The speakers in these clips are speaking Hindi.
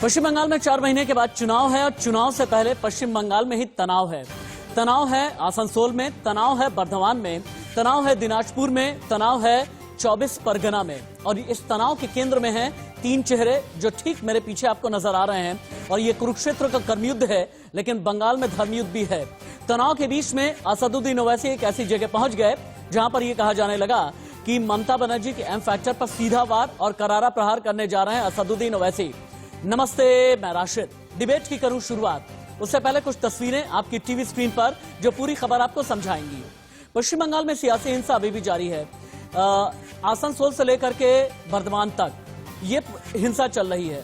पश्चिम बंगाल में 4 महीने के बाद चुनाव है और चुनाव से पहले पश्चिम बंगाल में ही तनाव है। तनाव है आसनसोल में, तनाव है बर्धमान में, तनाव है दिनाजपुर में, तनाव है 24 परगना में। और इस तनाव के केंद्र में हैं 3 चेहरे जो ठीक मेरे पीछे आपको नजर आ रहे हैं। और ये कुरुक्षेत्र का कर्मयुद्ध है, लेकिन बंगाल में धर्मयुद्ध भी है। तनाव के बीच में असदुद्दीन ओवैसी एक ऐसी जगह पहुंच गए जहां पर यह कहा जाने लगा कि ममता बनर्जी के एम फैक्टर पर सीधा वार और करारा प्रहार करने जा रहे हैं असदुद्दीन ओवैसी। नमस्ते, मैं राशिद। डिबेट की करूं शुरुआत, उससे पहले कुछ तस्वीरें आपकी टीवी स्क्रीन पर जो पूरी खबर आपको समझाएंगी। पश्चिम बंगाल में सियासी हिंसा अभी भी जारी है। आसनसोल से लेकर के बर्धमान तक ये हिंसा चल रही है,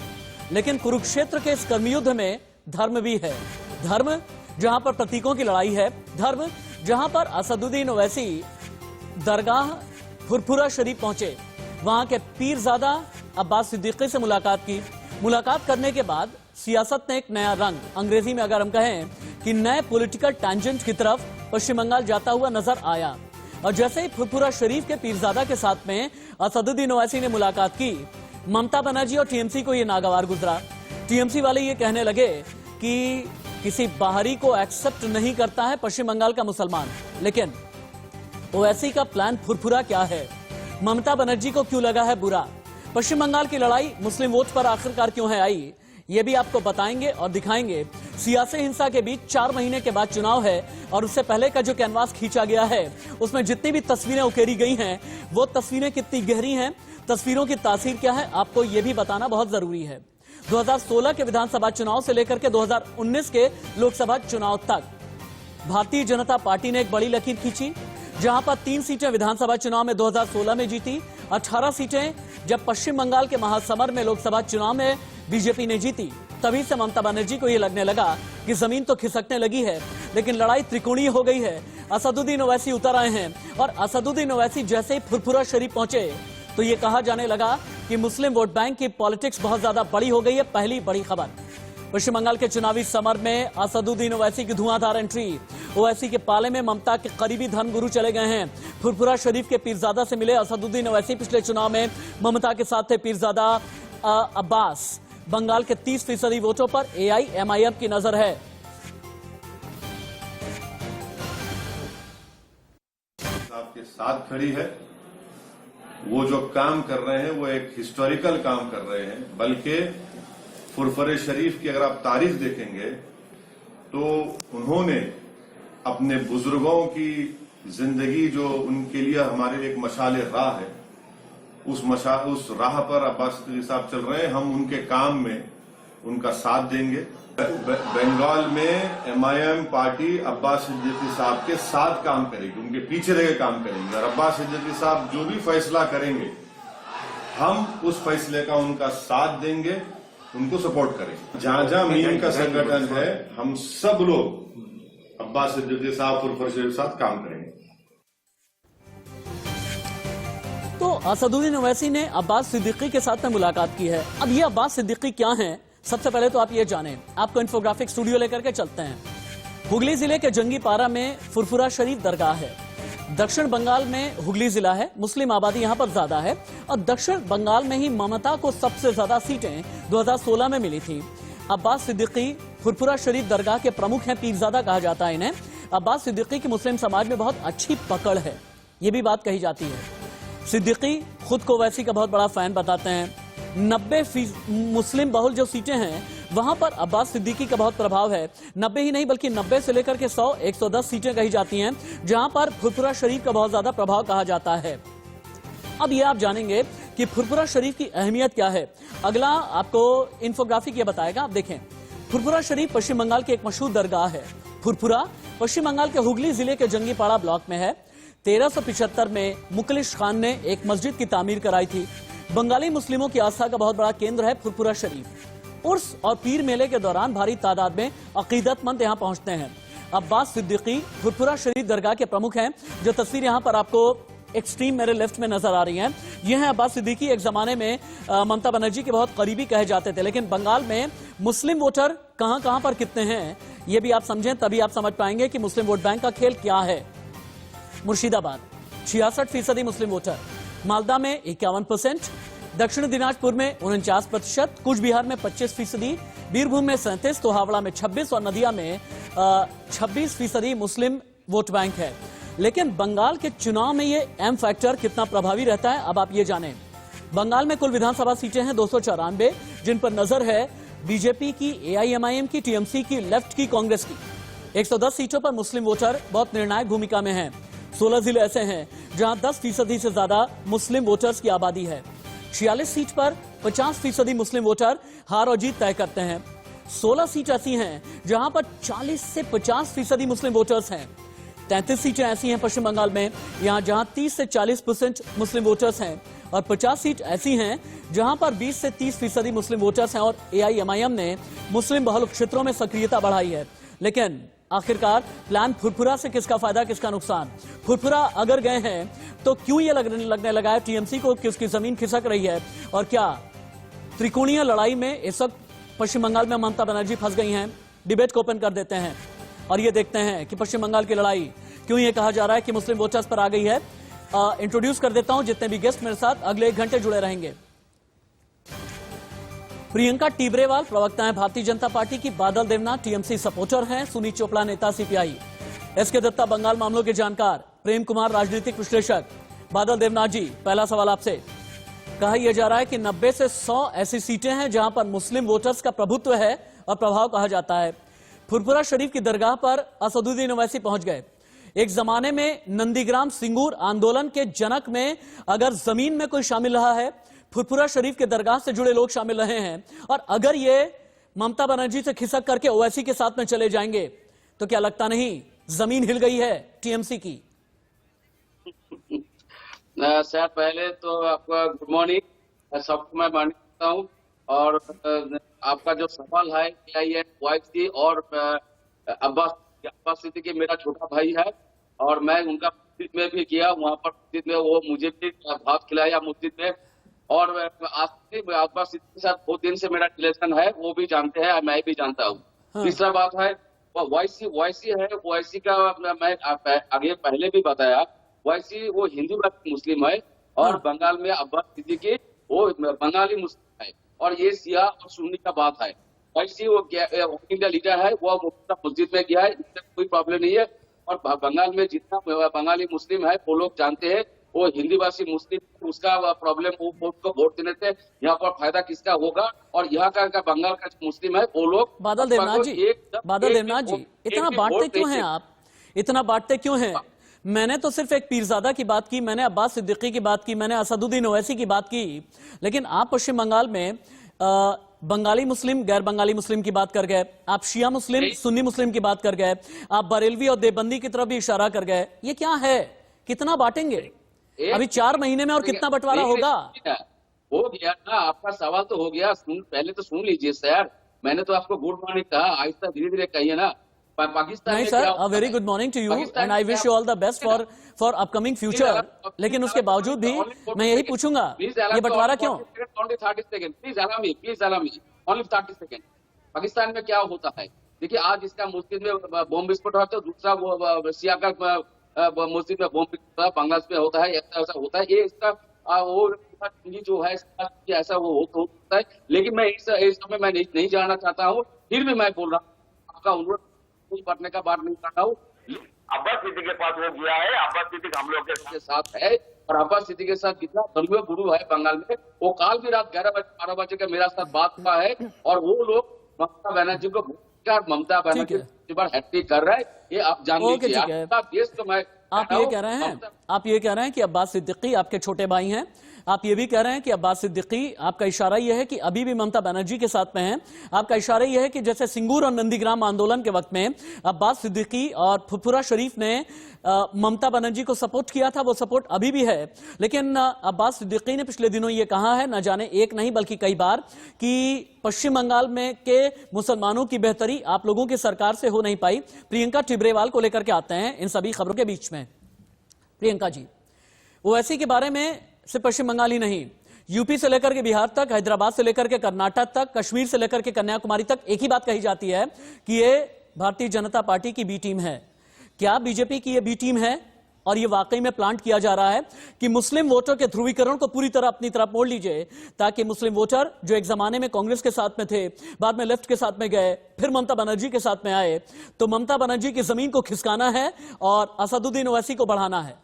लेकिन कुरुक्षेत्र के इस कर्मयुद्ध में धर्म भी है। धर्म जहां पर प्रतीकों की लड़ाई है, धर्म जहां पर असदुद्दीन ओवैसी दरगाह फुरफुरा शरीफ पहुंचे, वहां के पीरजादा अब्बास सिद्दीकी से मुलाकात की। मुलाकात करने के बाद सियासत ने एक नया रंग, अंग्रेजी में अगर हम कहें कि नए पॉलिटिकल टैंजेंट की तरफ पश्चिम बंगाल जाता हुआ नजर आया। और जैसे ही फुरफुरा शरीफ के पीरजादा के साथ में असदुद्दीन ओवैसी ने मुलाकात की, ममता बनर्जी और टीएमसी को यह नागवार गुजरा। टीएमसी वाले ये कहने लगे कि किसी बाहरी को एक्सेप्ट नहीं करता है पश्चिम बंगाल का मुसलमान। लेकिन ओवैसी का प्लान फुरफुरा क्या है? ममता बनर्जी को क्यों लगा है बुरा? पश्चिम बंगाल की लड़ाई मुस्लिम वोट पर आखिरकार क्यों है आई, ये भी आपको बताएंगे और दिखाएंगे। सियासी हिंसा के बीच 4 महीने के बाद चुनाव है और उससे पहले का जो कैनवास खींचा गया है, उसमें जितनी भी तस्वीरें उकेरी गई हैं, वो तस्वीरें कितनी गहरी हैं, तस्वीरों की तासीर क्या है, आपको ये भी बताना बहुत जरूरी है। 2016 के विधानसभा चुनाव से लेकर के 2019 के लोकसभा चुनाव तक भारतीय जनता पार्टी ने एक बड़ी लकीर खींची, जहां पर 3 सीटें विधानसभा चुनाव में 2016 में जीती, 18 सीटें जब पश्चिम बंगाल के महासमर में लोकसभा चुनाव में बीजेपी ने जीती। तभी से ममता बनर्जी को यह लगने लगा कि जमीन तो खिसकने लगी है, लेकिन लड़ाई त्रिकोणीय हो गई है। असदुद्दीन ओवैसी उतर आए हैं और असदुद्दीन ओवैसी जैसे ही फुरफुरा शरीफ पहुंचे तो यह कहा जाने लगा कि मुस्लिम वोट बैंक की पॉलिटिक्स बहुत ज्यादा बड़ी हो गई है। पहली बड़ी खबर, पश्चिम बंगाल के चुनावी समर में असदुद्दीन ओवैसी की धुआंधार एंट्री। ओवैसी के पाले में ममता के करीबी धर्मगुरु चले गए हैं। फुरफुरा शरीफ के पीरजादा से मिले असदुद्दीन ओवैसी। पिछले चुनाव में ममता के साथ थे पीरजादा अब्बास। बंगाल के 30% वोटों पर एआईएमआईएम की नजर है। आपके साथ खड़ी है। वो जो काम कर रहे हैं वो एक हिस्टोरिकल काम कर रहे हैं, बल्कि फुरफुरे शरीफ की अगर आप तारीख देखेंगे तो उन्होंने अपने बुजुर्गों की जिंदगी जो उनके लिए हमारे लिए एक मशाले राह है, उस राह पर अब्बास सिद्दीकी साहब चल रहे हैं। हम उनके काम में उनका साथ देंगे। बंगाल में एमआईएम पार्टी अब्बास सिद्दीकी साहब के साथ काम करेगी, उनके पीछे रह काम करेंगे। और अब्बास सिद्दीकी साहब जो भी फैसला करेंगे, हम उस फैसले का उनका साथ देंगे, उनको सपोर्ट करेंगे। जहां जहां मीम का संगठन है, हम सब लोग अब्बास सिद्दीकी साहब फुरफुरा शरीफ के साथ काम करेंगे। तो असदुद्दीन ओवैसी ने अब्बास सिद्दीकी के साथ में मुलाकात की है। अब ये अब्बास सिद्दीकी क्या हैं? सबसे पहले तो आप ये जानें। आपको इन्फोग्राफिक स्टूडियो लेकर के चलते हैं। हुगली जिले के जंगीपारा में फुरफुरा शरीफ दरगाह है। दक्षिण बंगाल में हुगली जिला है, मुस्लिम आबादी यहां पर ज्यादा है। और दक्षिण बंगाल में ही ममता को सबसे ज्यादा सीटें 2016 में मिली थी। अब्बास सिद्दीकी फुरफुरा शरीफ दरगाह के प्रमुख हैं, पीरजादा कहा जाता है इन्हें। अब्बास सिद्दीकी की मुस्लिम समाज में बहुत अच्छी पकड़ है, ये भी बात कही जाती है। सिद्दीकी खुद को ओवैसी का बहुत बड़ा फैन बताते हैं। 90 मुस्लिम बहुल जो सीटें हैं, वहां पर अब्बास सिद्दीकी का बहुत प्रभाव है। 90 ही नहीं बल्कि 90 से लेकर के 100-110 सीटें कही जाती हैं, जहां पर फुरफुरा शरीफ का बहुत ज्यादा प्रभाव कहा जाता है। अब ये आप जानेंगे कि फुरफुरा शरीफ की अहमियत क्या है। अगला आपको इन्फोग्राफिक ये बताएगा। आप देखें, फुरफुरा शरीफ पश्चिम बंगाल की एक मशहूर दरगाह है। फुरफुरा पश्चिम बंगाल के हुगली जिले के जंगीपाड़ा ब्लॉक में है। 1375 में मुकलिश खान ने एक मस्जिद की तामीर कराई थी। बंगाली मुस्लिमों की आस्था का बहुत बड़ा केंद्र है फुरफुरा शरीफ। उर्स और पीर मेले के दौरान भारी तादाद में अकीदतमंद यहां पहुंचते हैं। अब्बास सिद्दीकी फुरफुरा शरीफ दरगाह के प्रमुख हैं। जो तस्वीर यहां पर आपको एक्सट्रीम मेरे लेफ्ट में नजर आ रही हैं, ये हैं अब्बास सिद्दीकी। एक जमाने में ममता बनर्जी के बहुत करीबी कहे जाते थे, लेकिन बंगाल में मुस्लिम वोटर कहां पर कितने हैं, ये भी आप समझें, तभी आप समझ पाएंगे कि मुस्लिम वोट बैंक का खेल क्या है। मुर्शिदाबाद 66% मुस्लिम वोटर, मालदा में 51%, दक्षिण दिनाजपुर में 49%, कूच बिहार में 25%, बीरभूम में 37%, तो हावड़ा में 26% और नदिया में 26% मुस्लिम वोट बैंक है। लेकिन बंगाल के चुनाव में ये एम फैक्टर कितना प्रभावी रहता है, अब आप ये जानें। बंगाल में कुल विधानसभा सीटें हैं 294, जिन पर नजर है बीजेपी की, एआईएमआईएम की, टीएमसी की, लेफ्ट की, कांग्रेस की। 110 सीटों पर मुस्लिम वोटर बहुत निर्णायक भूमिका में हैं। 16 जिले ऐसे हैं जहां 10% से ज्यादा मुस्लिम वोटर्स की आबादी है। 46 सीट पर 50% मुस्लिम वोटर हार और जीत तय करते हैं। 16 सीट ऐसी हैं जहां पर 40 से 50% मुस्लिम वोटर्स हैं। 33 सीटें ऐसी हैं पश्चिम बंगाल में जहां 30 से 40% मुस्लिम वोटर्स हैं और 50 सीट ऐसी हैं जहां पर 20 से 30% मुस्लिम वोटर्स हैं। और एआईएमआईएम ने मुस्लिम बहुल क्षेत्रों में सक्रियता बढ़ाई है। लेकिन आखिरकार प्लान फुरफुरा से किसका फायदा, किसका नुकसान? फुरफुरा अगर गए हैं तो क्यों ये लगने लगा है टीएमसी को कि उसकी जमीन खिसक रही है? और क्या त्रिकोणीय लड़ाई में इस वक्त पश्चिम बंगाल में ममता बनर्जी फंस गई हैं? डिबेट को ओपन कर देते हैं और ये देखते हैं कि पश्चिम बंगाल की लड़ाई क्यों ये कहा जा रहा है कि मुस्लिम वोटर्स पर आ गई है। इंट्रोड्यूस कर देता हूं जितने भी गेस्ट मेरे साथ अगले 1 घंटे जुड़े रहेंगे। प्रियंका टिब्रेवाल प्रवक्ता है भारतीय जनता पार्टी की, बादल देवनाथ टीएमसी सपोर्टर हैं, सुनील चोपड़ा नेता सीपीआई, एसके दत्ता बंगाल मामलों के जानकार, प्रेम कुमार राजनीतिक विश्लेषक। बादल देवनाथ जी, पहला सवाल आपसे। कहा यह जा रहा है कि 90 से 100 ऐसी सीटें हैं जहां पर मुस्लिम वोटर्स का प्रभुत्व है और प्रभाव कहा जाता है। फुरफुरा शरीफ की दरगाह पर असदुद्दीन ओवैसी पहुंच गए। एक जमाने में नंदीग्राम सिंगूर आंदोलन के जनक में अगर जमीन में कोई शामिल रहा है, फुरफुरा शरीफ के दरगाह से जुड़े लोग शामिल रहे हैं। और अगर ये ममता बनर्जी से खिसक करके ओवैसी के साथ में चले जाएंगे तो क्या लगता नहीं जमीन हिल गई है टीएमसी की? सर, पहले तो आपका गुड मॉर्निंग, सबको मैं मानता हूँ। और आपका जो सवाल है क्या ये ओवैसी और अब्बास सिद्दीकी मेरा छोटा भाई है और मैं उनका मस्जिद में भी गया, वहां पर मस्जिद में वो मुझे भी भात खिलाया मस्जिद में। और अब्बास सिद्दीकी के साथ 2 दिन से मेरा रिलेशन है, वो भी जानते हैं, मैं भी जानता हूँ। हाँ। तीसरा बात है ओवैसी है, ओवैसी का मैं आगे पहले भी बताया, ओवैसी वो हिंदू मुस्लिम है और हाँ। बंगाल में अब्बास सिद्दीकी वो बंगाली मुस्लिम है। और ये शिया और सुन्नी का बात है। वैसे वो इंडिया लीडर है, वो मस्जिद में गया है, इससे कोई प्रॉब्लम नहीं है। और बंगाल में जितना बंगाली मुस्लिम है वो लोग जानते हैं, वो हिंदीभाषी मुस्लिम, उसका प्रॉब्लम वो उसको वोट देने से यहाँ पर फायदा किसका होगा। और यहाँ का बंगाल का मुस्लिम है वो लोग। बादल देवनाथ जी, इतना बांटते क्यों हैं आप? इतना बांटते क्यों हैं? मैंने तो सिर्फ एक पीरजादा की बात की, मैंने अब्बास सिद्दीकी की बात की, मैंने असदुद्दीन ओवैसी की बात की, लेकिन आप पश्चिम बंगाल में बंगाली मुस्लिम, गैर बंगाली मुस्लिम की बात कर गए, आप शिया मुस्लिम, सुन्नी मुस्लिम की बात कर गए, आप बरेलवी और देवबंदी की तरफ भी इशारा कर गए। ये क्या है? कितना बांटेंगे अभी 4 महीने में और कितना बंटवारा होगा? हो गया ना, आपका सवाल तो हो गया। पहले तो सुन लीजिए सर, मैंने तो आपको गुड मॉर्निंग कहा, आहिस्ता धीरे धीरे कहिए ना। पाकिस्तान नहीं sir, a very good morning to you and I wish you all the best for upcoming future. लेकिन उसके बावजूद भी मैं यही पूछूंगा, ये बंटवारा क्यों? Please allow me only 30 second. Pakistan में क्या होता है, देखिए आज इसका मस्जिद में बम विस्फोट होता है, दूसरा वो शिया का मस्जिद में बम विस्फोट बांग्लादेश में होता है, ऐसा होता है। ये इसका वो जो है ऐसा वो होता है। लेकिन मैं इस समय मैं नहीं जानना चाहता हूँ, फिर भी मैं बोल रहा हूँ, आपका अनुरोध पढ़ने का बात नहीं कर रहा हूँ। अब्बास सिद्दीकी के पास वो गया है, अब्बास सिद्दीकी हम लोग के साथ है और अब्बास सिद्दीकी के साथ जितना धर्मीय गुरु है बंगाल में, वो काल भी रात 11-12 बजे का मेरा साथ बात हुआ है। और वो लोग ममता बनर्जी को ममता बनर्जी पर हैट्रिक कर रहे हैं, ये आप जान लीजिए। देश तो मैं आप ये कह रहे हैं कि अब्बास सिद्दीकी आपके छोटे भाई हैं, आप ये भी कह रहे हैं कि अब्बास सिद्दीकी, आपका इशारा यह है कि अभी भी ममता बनर्जी के साथ में हैं। आपका इशारा यह है कि जैसे सिंगूर और नंदीग्राम आंदोलन के वक्त में अब्बास सिद्दीकी और फुरफुरा शरीफ ने ममता बनर्जी को सपोर्ट किया था, वो सपोर्ट अभी भी है। लेकिन अब्बास सिद्दीकी ने पिछले दिनों ये कहा है, न जाने एक नहीं बल्कि कई बार, कि पश्चिम बंगाल में के मुसलमानों की बेहतरी आप लोगों की सरकार से हो नहीं पाई। प्रियंका टिब्रेवाल को लेकर के आते हैं इन सभी खबरों के बीच में। प्रियंका जी, ओवैसी के बारे में सिर्फ पश्चिम बंगाल ही नहीं, यूपी से लेकर के बिहार तक, हैदराबाद से लेकर के कर्नाटक तक, कश्मीर से लेकर के कन्याकुमारी तक एक ही बात कही जाती है कि ये भारतीय जनता पार्टी की बी टीम है। क्या बीजेपी की ये बी टीम है? और ये वाकई में प्लांट किया जा रहा है कि मुस्लिम वोटर के ध्रुवीकरण को पूरी तरह अपनी तरफ मोड़ लीजिए, ताकि मुस्लिम वोटर जो एक जमाने में कांग्रेस के साथ में थे, बाद में लेफ्ट के साथ में गए, फिर ममता बनर्जी के साथ में आए, तो ममता बनर्जी की जमीन को खिसकाना है और असदुद्दीन ओवैसी को बढ़ाना है।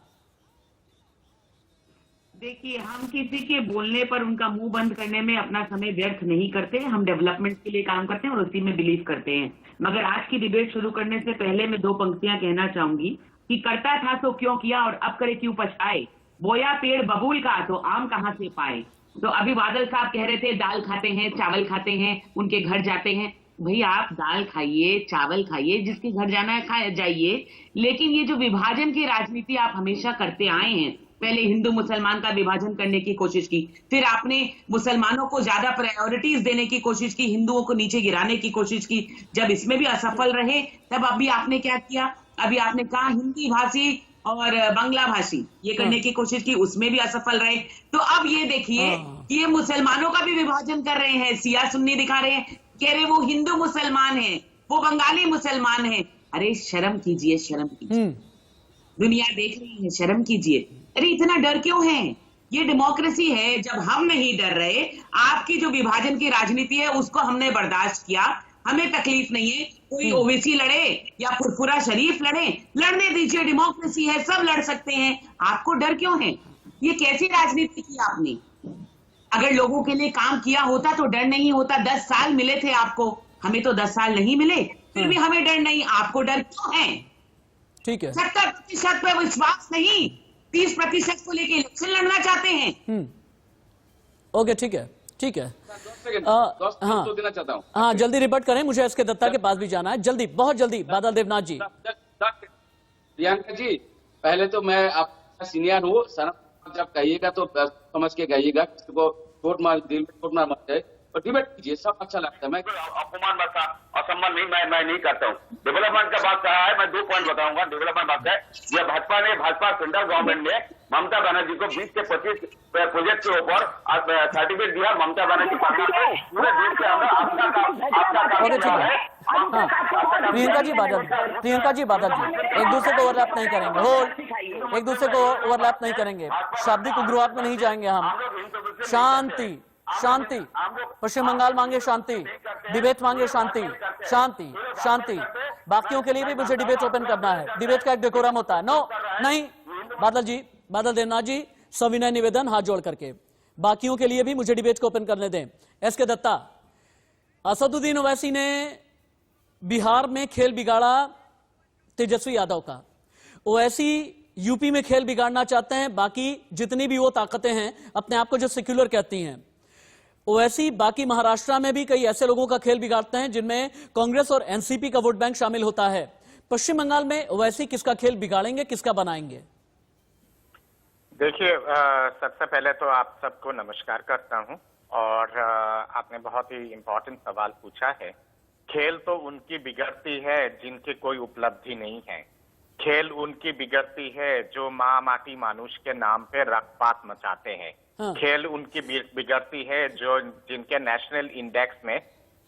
देखिए, हम किसी के बोलने पर उनका मुंह बंद करने में अपना समय व्यर्थ नहीं करते। हम डेवलपमेंट के लिए काम करते हैं और उसी में बिलीव करते हैं। मगर आज की डिबेट शुरू करने से पहले मैं 2 पंक्तियां कहना चाहूंगी कि करता था तो क्यों किया और अब करे क्यों पछताए, बोया पेड़ बबूल का तो आम कहां से पाए। तो अभी बादल साहब कह रहे थे दाल खाते हैं, चावल खाते हैं, उनके घर जाते हैं। भाई आप दाल खाइए, चावल खाइए, जिसके घर जाना है जाइए, लेकिन ये जो विभाजन की राजनीति आप हमेशा करते आए हैं, पहले हिंदू मुसलमान का विभाजन करने की कोशिश की, फिर आपने मुसलमानों को ज्यादा प्रायोरिटीज देने की कोशिश की, हिंदुओं को नीचे गिराने की कोशिश की। जब इसमें भी असफल रहे, तब अभी आपने क्या किया? अभी आपने कहा हिंदी भाषी और बांग्ला भाषी ये करने की कोशिश की, उसमें भी असफल रहे। तो अब ये देखिए कि ये मुसलमानों का भी विभाजन कर रहे हैं, सिया सुन्नी दिखा रहे हैं, कह रहे वो हिंदू मुसलमान है, वो बंगाली मुसलमान है। अरे शर्म कीजिए, शर्म कीजिए, दुनिया देख रही है, शर्म कीजिए। अरे इतना डर क्यों है? ये डेमोक्रेसी है। जब हम नहीं डर रहे, आपकी जो विभाजन की राजनीति है उसको हमने बर्दाश्त किया, हमें तकलीफ नहीं है। कोई ओवैसी लड़े या फुरफुरा शरीफ लड़े, लड़ने दीजिए, डेमोक्रेसी है, सब लड़ सकते हैं। आपको डर क्यों है? ये कैसी राजनीति की आपने? अगर लोगों के लिए काम किया होता तो डर नहीं होता। 10 साल मिले थे आपको, हमें तो 10 साल नहीं मिले, फिर भी हमें डर नहीं। आपको डर क्यों है? ठीक है, 70% पे विश्वास नहीं, 30% को लेके इलेक्शन लड़ना चाहते हैं। ओके, ठीक है, ठीक है। हाँ, तो देना चाहता हूँ। हाँ, जल्दी रिपोर्ट करें, मुझे एसके दत्ता के पास भी जाना है, जल्दी, बहुत जल्दी। बादल देवनाथ जी। प्रियंका जी, पहले तो मैं आपका सीनियर हूँ, सनम जब कहिएगा तो समझ के कहिएगा, किसी को चोट मार, दिल में चोट ना मर जाए, और डिबेट कीजिए, सब अच्छा लगता है। मैं अपमान बता, असम्मान नहीं, मैं नहीं करता हूँ। डेवलपमेंट का बात कहा है, मैं 2 पॉइंट बताऊंगा। डेवलपमेंट बात है, यह भाजपा सेंट्रल गवर्नमेंट ने ममता बनर्जी को 20 से 25 प्रोजेक्ट के ऊपर सर्टिफिकेट दिया। ममता बनर्जी सरकार को पूरे देश के अंदर आपका काम है। प्रियंका जी बादल जी एक दूसरे को ओवरलैप नहीं करेंगे, होल्ड, एक दूसरे को ओवरलैप नहीं करेंगे, शाब्दिक उग्रवाद में नहीं जाएंगे हम। शांति, शांति। पश्चिम बंगाल मांगे शांति, डिबेट मांगे शांति, शांति, शांति। बाकियों के लिए भी मुझे डिबेट ओपन करना है, डिबेट का एक डेकोरम होता है। नो, नहीं, बादल जी, बादल देवनाथ जी, सविनय निवेदन हाथ जोड़ करके, बाकियों के लिए भी मुझे डिबेट को ओपन करने दें। एसके दत्ता, असदुद्दीन ओवैसी ने बिहार में खेल बिगाड़ा तेजस्वी यादव का, ओवैसी यूपी में खेल बिगाड़ना चाहते हैं, बाकी जितनी भी वो ताकतें हैं अपने आप को जो सेक्युलर कहती हैं, ओवैसी बाकी महाराष्ट्र में भी कई ऐसे लोगों का खेल बिगाड़ते हैं जिनमें कांग्रेस और एनसीपी का वोट बैंक शामिल होता है। पश्चिम बंगाल में ओवैसी किसका खेल बिगाड़ेंगे, किसका बनाएंगे? देखिए, सबसे पहले तो आप सबको नमस्कार करता हूं, और आपने बहुत ही इम्पोर्टेंट सवाल पूछा है। खेल तो उनकी बिगड़ती है जिनकी कोई उपलब्धि नहीं है, खेल उनकी बिगड़ती है जो माँ माटी मानुष के नाम पे रक्तपात मचाते हैं। हाँ। खेल उनकी बिगड़ती है जो जिनके नेशनल इंडेक्स में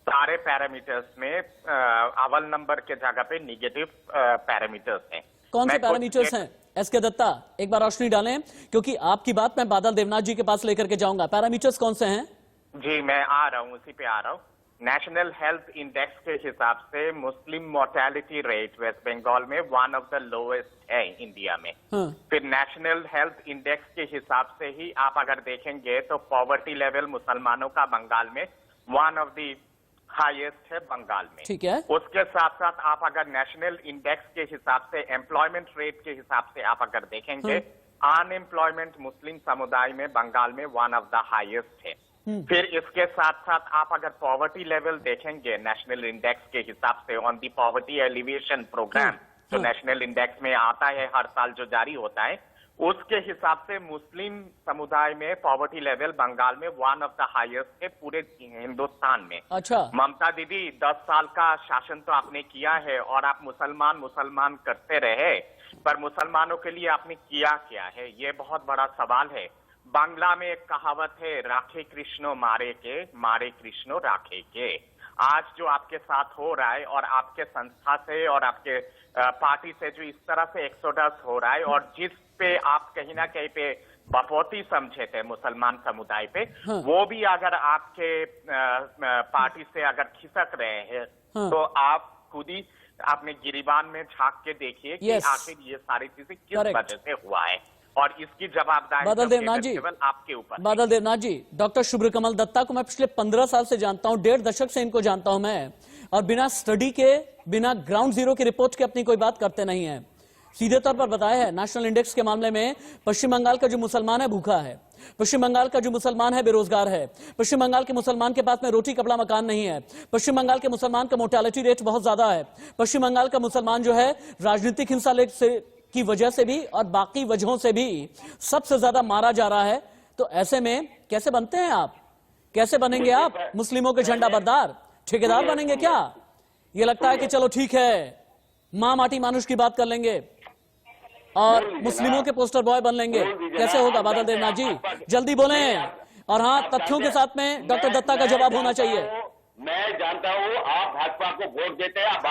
सारे पैरामीटर्स में अव्वल नंबर के जगह पे निगेटिव पैरामीटर्स हैं। कौन से पैरामीटर्स हैं एसके दत्ता? एक बार रोशनी डालें, क्योंकि आपकी बात मैं बादल देवनाथ जी के पास लेकर के जाऊंगा। पैरामीटर्स कौन से हैं? जी, मैं आ रहा हूँ, उसी पे आ रहा हूँ। नेशनल हेल्थ इंडेक्स के हिसाब से मुस्लिम मोर्टेलिटी रेट वेस्ट बंगाल में 1 ऑफ द लोएस्ट है इंडिया में। फिर नेशनल हेल्थ इंडेक्स के हिसाब से ही आप अगर देखेंगे तो पॉवर्टी लेवल मुसलमानों का बंगाल में 1 ऑफ द हाईएस्ट है बंगाल में। ठीक है। उसके साथ साथ आप अगर नेशनल इंडेक्स के हिसाब से एम्प्लॉयमेंट रेट के हिसाब से आप अगर देखेंगे, अनएम्प्लॉयमेंट मुस्लिम समुदाय में बंगाल में 1 ऑफ द हाईएस्ट है। फिर इसके साथ साथ आप अगर पॉवर्टी लेवल देखेंगे नेशनल इंडेक्स के हिसाब से, on the poverty alleviation programme जो नेशनल इंडेक्स में आता है हर साल, जो जारी होता है, उसके हिसाब से मुस्लिम समुदाय में पॉवर्टी लेवल बंगाल में 1 ऑफ द हाईएस्ट है पूरे हिंदुस्तान में। अच्छा। ममता दीदी 10 साल का शासन तो आपने किया है और आप मुसलमान करते रहे, पर मुसलमानों के लिए आपने किया क्या है, ये बहुत बड़ा सवाल है। बांग्ला में एक कहावत है, राखे कृष्णो मारे के, मारे कृष्णो राखे के। आज जो आपके साथ हो रहा है और आपके संस्था से और आपके पार्टी से जो इस तरह से एक्सोडस हो रहा है और जिस पे आप कहीं ना कहीं पे बपौती समझे थे मुसलमान समुदाय पे, हाँ। वो भी अगर आपके पार्टी से अगर खिसक रहे हैं, हाँ। तो आप खुद ही अपने गिरिबान में झांक के देखिए कि Yes. आखिर ये सारी चीजें किस Correct. वजह से हुआ है और इसकी जवाबदारी बादल देवनाथ जी, केवल आपके ऊपर। बादल देवनाथ जी, डॉक्टर शुभ्र कमल दत्ता को मैं पिछले 15 साल से जानता हूं, 1.5 दशक से इनको जानता हूं मैं, और बिना स्टडी के, बिना ग्राउंड जीरो की रिपोर्ट के अपनी कोई बात करते नहीं है। सीधे तौर पर बताया है, नेशनल इंडेक्स के मामले में पश्चिम बंगाल का जो मुसलमान है भूखा है, पश्चिम बंगाल का जो मुसलमान है बेरोजगार है, पश्चिम बंगाल के मुसलमान के पास में रोटी कपड़ा मकान नहीं है, पश्चिम बंगाल के मुसलमान का मोर्टेलिटी रेट बहुत ज्यादा है, पश्चिम बंगाल का मुसलमान जो है राजनीतिक हिंसा की वजह से भी और बाकी वजहों से भी सबसे ज्यादा मारा जा रहा है। तो ऐसे में कैसे बनते हैं आप, कैसे बनेंगे आप मुस्लिमों के झंडा बरदार, ठेकेदार बनेंगे क्या? ये लगता है कि चलो ठीक है, मां माटी मानुष की बात कर लेंगे और मुस्लिमों के पोस्टर बॉय बन लेंगे। कैसे होगा बादल देवनाथ जी, जल्दी बोलें। और हाँ, तथ्यों के साथ में डॉक्टर दत्ता का जवाब होना चाहिए। मैं जानता हूँ आप भाजपा को वोट देते हैं, आप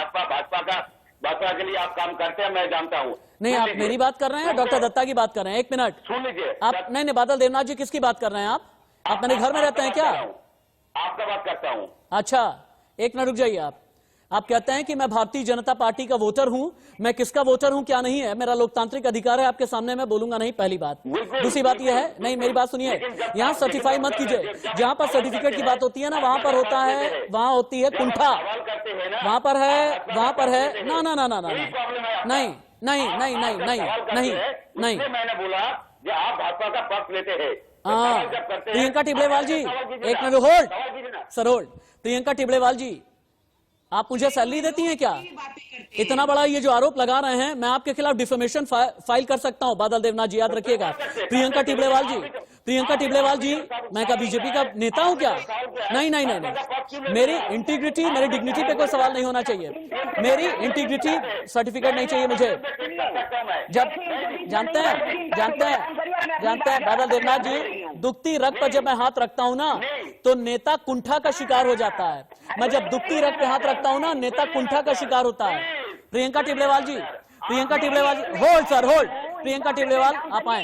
भाजपा के लिए आप काम करते हैं, मैं जानता हूँ। नहीं, आप मेरी बात कर रहे हैं, डॉक्टर दत्ता की बात कर रहे हैं? एक मिनट, सुन लीजिए आप नहीं, बादल देवनाथ जी किसकी बात कर रहे हैं आप मेरे घर में रहते हैं क्या? आपका बात करता हूँ। अच्छा, एक मिनट रुक जाइए। आप कहते हैं कि मैं भारतीय जनता पार्टी का वोटर हूं, मैं किसका वोटर हूं क्या नहीं है, मेरा लोकतांत्रिक अधिकार है, आपके सामने मैं बोलूंगा नहीं, पहली बात। दूसरी बात यह है, नहीं मेरी बात सुनिए, यहां सर्टिफाई मत कीजिए, जहां पर सर्टिफिकेट की बात होती है ना, वहां पर होता है, वहां होती है कुंठा, वहां पर है ना ना ना ना ना नहीं नहीं नहीं नहीं नहीं नहीं नहीं। मैंने बोला कि आप भाजपा का पक्ष लेते हैं। हाँ, प्रियंका टिबलेवाल जी, एक minute hold sir, hold. Priyanka Tiblewal ji, आप मुझे सैलरी देती हैं क्या? इतना बड़ा ये जो आरोप लगा रहे हैं, मैं आपके खिलाफ डिफेमेशन फाइल कर सकता हूं बादल देवनाथ जी, याद रखिएगा। प्रियंका टिबलेवाल जी, मैं क्या बीजेपी का नेता हूं क्या? नहीं नहीं नहीं नहीं, मेरी इंटीग्रिटी, मेरी डिग्निटी पे कोई सवाल नहीं होना चाहिए, मेरी इंटीग्रिटी सर्टिफिकेट नहीं चाहिए मुझे। जब जानते हैं बादल देवनाथ जी, दुखती रग पर जब मैं हाथ रखता हूं ना, तो नेता कुंठा का शिकार हो जाता है। मैं जब दुखती रग पे हाथ रखता हूं ना, नेता कुंठा का शिकार होता है। प्रियंका टिबलेवाल जी, होल्ड सर, होल्ड। प्रियंका टिबलेवाल आप आए,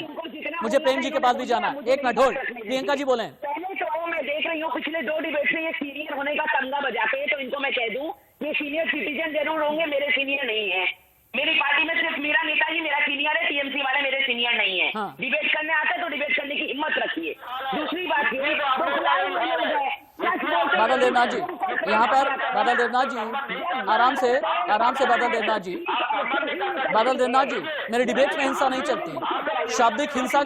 मुझे प्रेम जी के पास भी जाना है। एक मिनट होल्ड, प्रियंका जी बोलें। पहले तो मैं देख रही हूँ पिछले 2 डिबेट में ये सीनियर होने का तंगा बजाते हैं, तो इनको मैं कह दूं ये सीनियर सिटीजन जरूर होंगे, मेरे सीनियर नहीं है। मेरी पार्टी में सिर्फ मेरा नेता ही मेरा सीनियर है, टीएमसी वाले मेरे सीनियर नहीं है। हाँ। डिबेट करने आते तो डिबेट करने की हिम्मत रखिए। दूसरी बात ये बादल देवनाथ जी, यहाँ पर बादल देवनाथ जी, आराम से बादल देवनाथ जी, मेरे डिबेट में हिंसा नहीं चलती, शाब्दिक हिंसा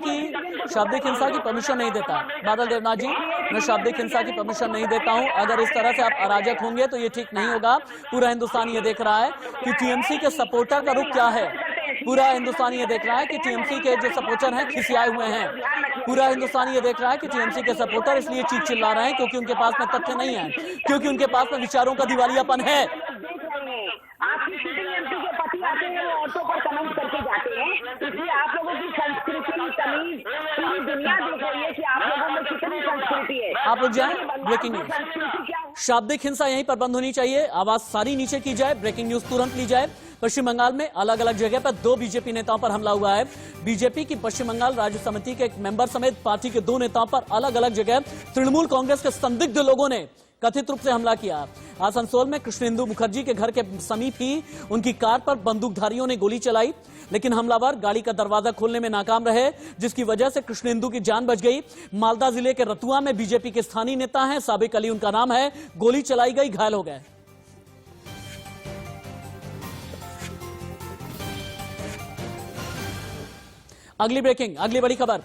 की परमिशन नहीं देता बादल देवनाथ जी, मैं शाब्दिक हिंसा की परमिशन नहीं देता हूं। अगर इस तरह से आप अराजक होंगे तो ये ठीक नहीं होगा। पूरा हिंदुस्तान ये देख रहा है कि टीएमसी के सपोर्टर का रुख क्या है, पूरा हिंदुस्तान ये देख रहा है कि टीएमसी के जो सपोर्टर हैं खिसियाए हुए हैं, पूरा हिंदुस्तान ये देख रहा है कि टीएमसी के सपोर्टर इसलिए चीख चिल्ला रहे हैं क्योंकि उनके पास में तथ्य नहीं है, क्योंकि उनके पास में विचारों का दिवालियापन है। आपकी सिटिंग एमपी के पति आते हैं, वो ऑटो पर कमेंट करके जाते हैं, इसलिए आप लोगों की संस्कृति, तमीज पूरी दुनिया देख रही है कि आप लोगों में कितनी संस्कृति है। आप लोग जाएं, ब्रेकिंग न्यूज। शाब्दिक हिंसा यहीं पर बंद होनी चाहिए, आवाज सारी नीचे की जाए, ब्रेकिंग न्यूज तुरंत ली जाए। पश्चिम बंगाल में अलग अलग जगह पर 2 बीजेपी नेताओं पर हमला हुआ है। बीजेपी की पश्चिम बंगाल राज्य समिति के एक मेंबर समेत पार्टी के 2 नेताओं पर अलग अलग जगह तृणमूल कांग्रेस के संदिग्ध लोगों ने कथित रूप से हमला किया। आसनसोल में कृष्णेंदु मुखर्जी के घर के समीप ही उनकी कार पर बंदूकधारियों ने गोली चलाई, लेकिन हमलावर गाड़ी का दरवाजा खोलने में नाकाम रहे, जिसकी वजह से कृष्णेंदु की जान बच गई। मालदा जिले के रतुआ में बीजेपी के स्थानीय नेता हैं, साबिक अली उनका नाम है, गोली चलाई गई, घायल हो गए। अगली ब्रेकिंग, अगली बड़ी खबर,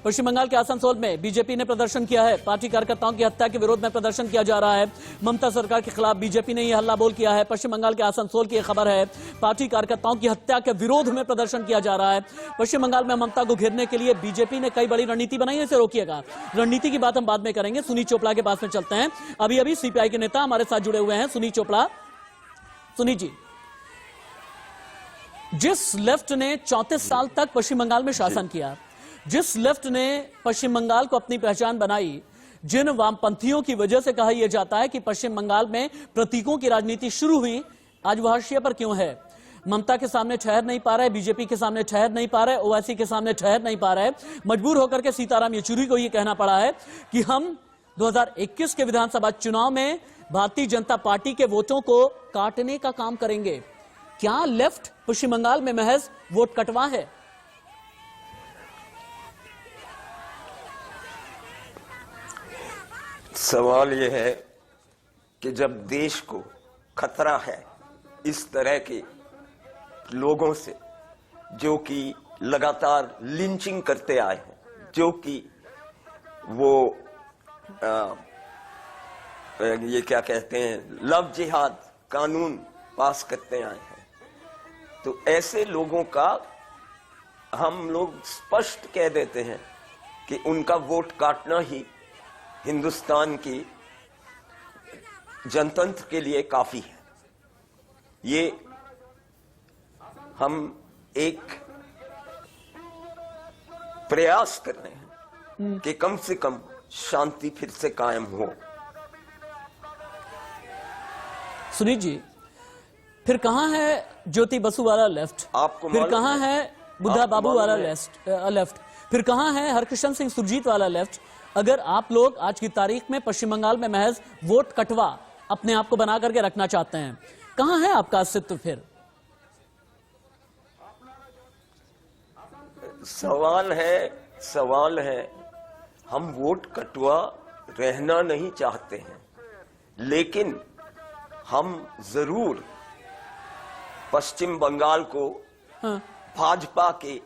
पश्चिम बंगाल के आसनसोल में बीजेपी ने प्रदर्शन किया है। पार्टी कार्यकर्ताओं की हत्या के विरोध में प्रदर्शन किया जा रहा है। ममता सरकार के खिलाफ बीजेपी ने यह हल्ला बोल किया है। पश्चिम बंगाल के आसनसोल की यह खबर है, पार्टी कार्यकर्ताओं की हत्या के विरोध में प्रदर्शन किया जा रहा है। पश्चिम बंगाल में ममता को घेरने के लिए बीजेपी ने कई बड़ी रणनीति बनाई है, इसे रोकिएगा। रणनीति की बात हम बाद में करेंगे। सुनील चोपड़ा के पास में चलते हैं। अभी सीपीआई के नेता हमारे साथ जुड़े हुए हैं, सुनील चोपड़ा। सुनील जी, जिस लेफ्ट ने 34 साल तक पश्चिम बंगाल में शासन किया, जिस लेफ्ट ने पश्चिम बंगाल को अपनी पहचान बनाई, जिन वामपंथियों की वजह से कहा यह जाता है कि पश्चिम बंगाल में प्रतीकों की राजनीति शुरू हुई, आज वह हाशिए पर क्यों है? ममता के सामने ठहर नहीं पा रहे, बीजेपी के सामने ठहर नहीं पा रहे, ओवैसी के सामने ठहर नहीं पा रहे, मजबूर होकर के सीताराम येचुरी को यह कहना पड़ा है कि हम 2021 के विधानसभा चुनाव में भारतीय जनता पार्टी के वोटों को काटने का काम करेंगे। क्या लेफ्ट पश्चिम बंगाल में महज वोट कटवा है? सवाल यह है कि जब देश को खतरा है इस तरह के लोगों से जो कि लगातार लिंचिंग करते आए हैं, जो कि वो ये क्या कहते हैं, लव जिहाद कानून पास करते आए हैं, तो ऐसे लोगों का हम लोग स्पष्ट कह देते हैं कि उनका वोट काटना ही हिंदुस्तान की जनतंत्र के लिए काफी है। ये हम एक प्रयास कर रहे हैं कि कम से कम शांति फिर से कायम हो। सुनीत जी, फिर कहां है ज्योति बसु वाला लेफ्ट? आपको फिर कहां है बुद्धा बाबू वाला लेफ्ट? फिर कहां है हरकृष्ण सिंह सुरजीत वाला लेफ्ट? अगर आप लोग आज की तारीख में पश्चिम बंगाल में महज वोट कटवा अपने आप को बना करके रखना चाहते हैं, कहां है आपका अस्तित्व फिर? सवाल है हम वोट कटवा रहना नहीं चाहते हैं, लेकिन हम जरूर पश्चिम बंगाल को भाजपा के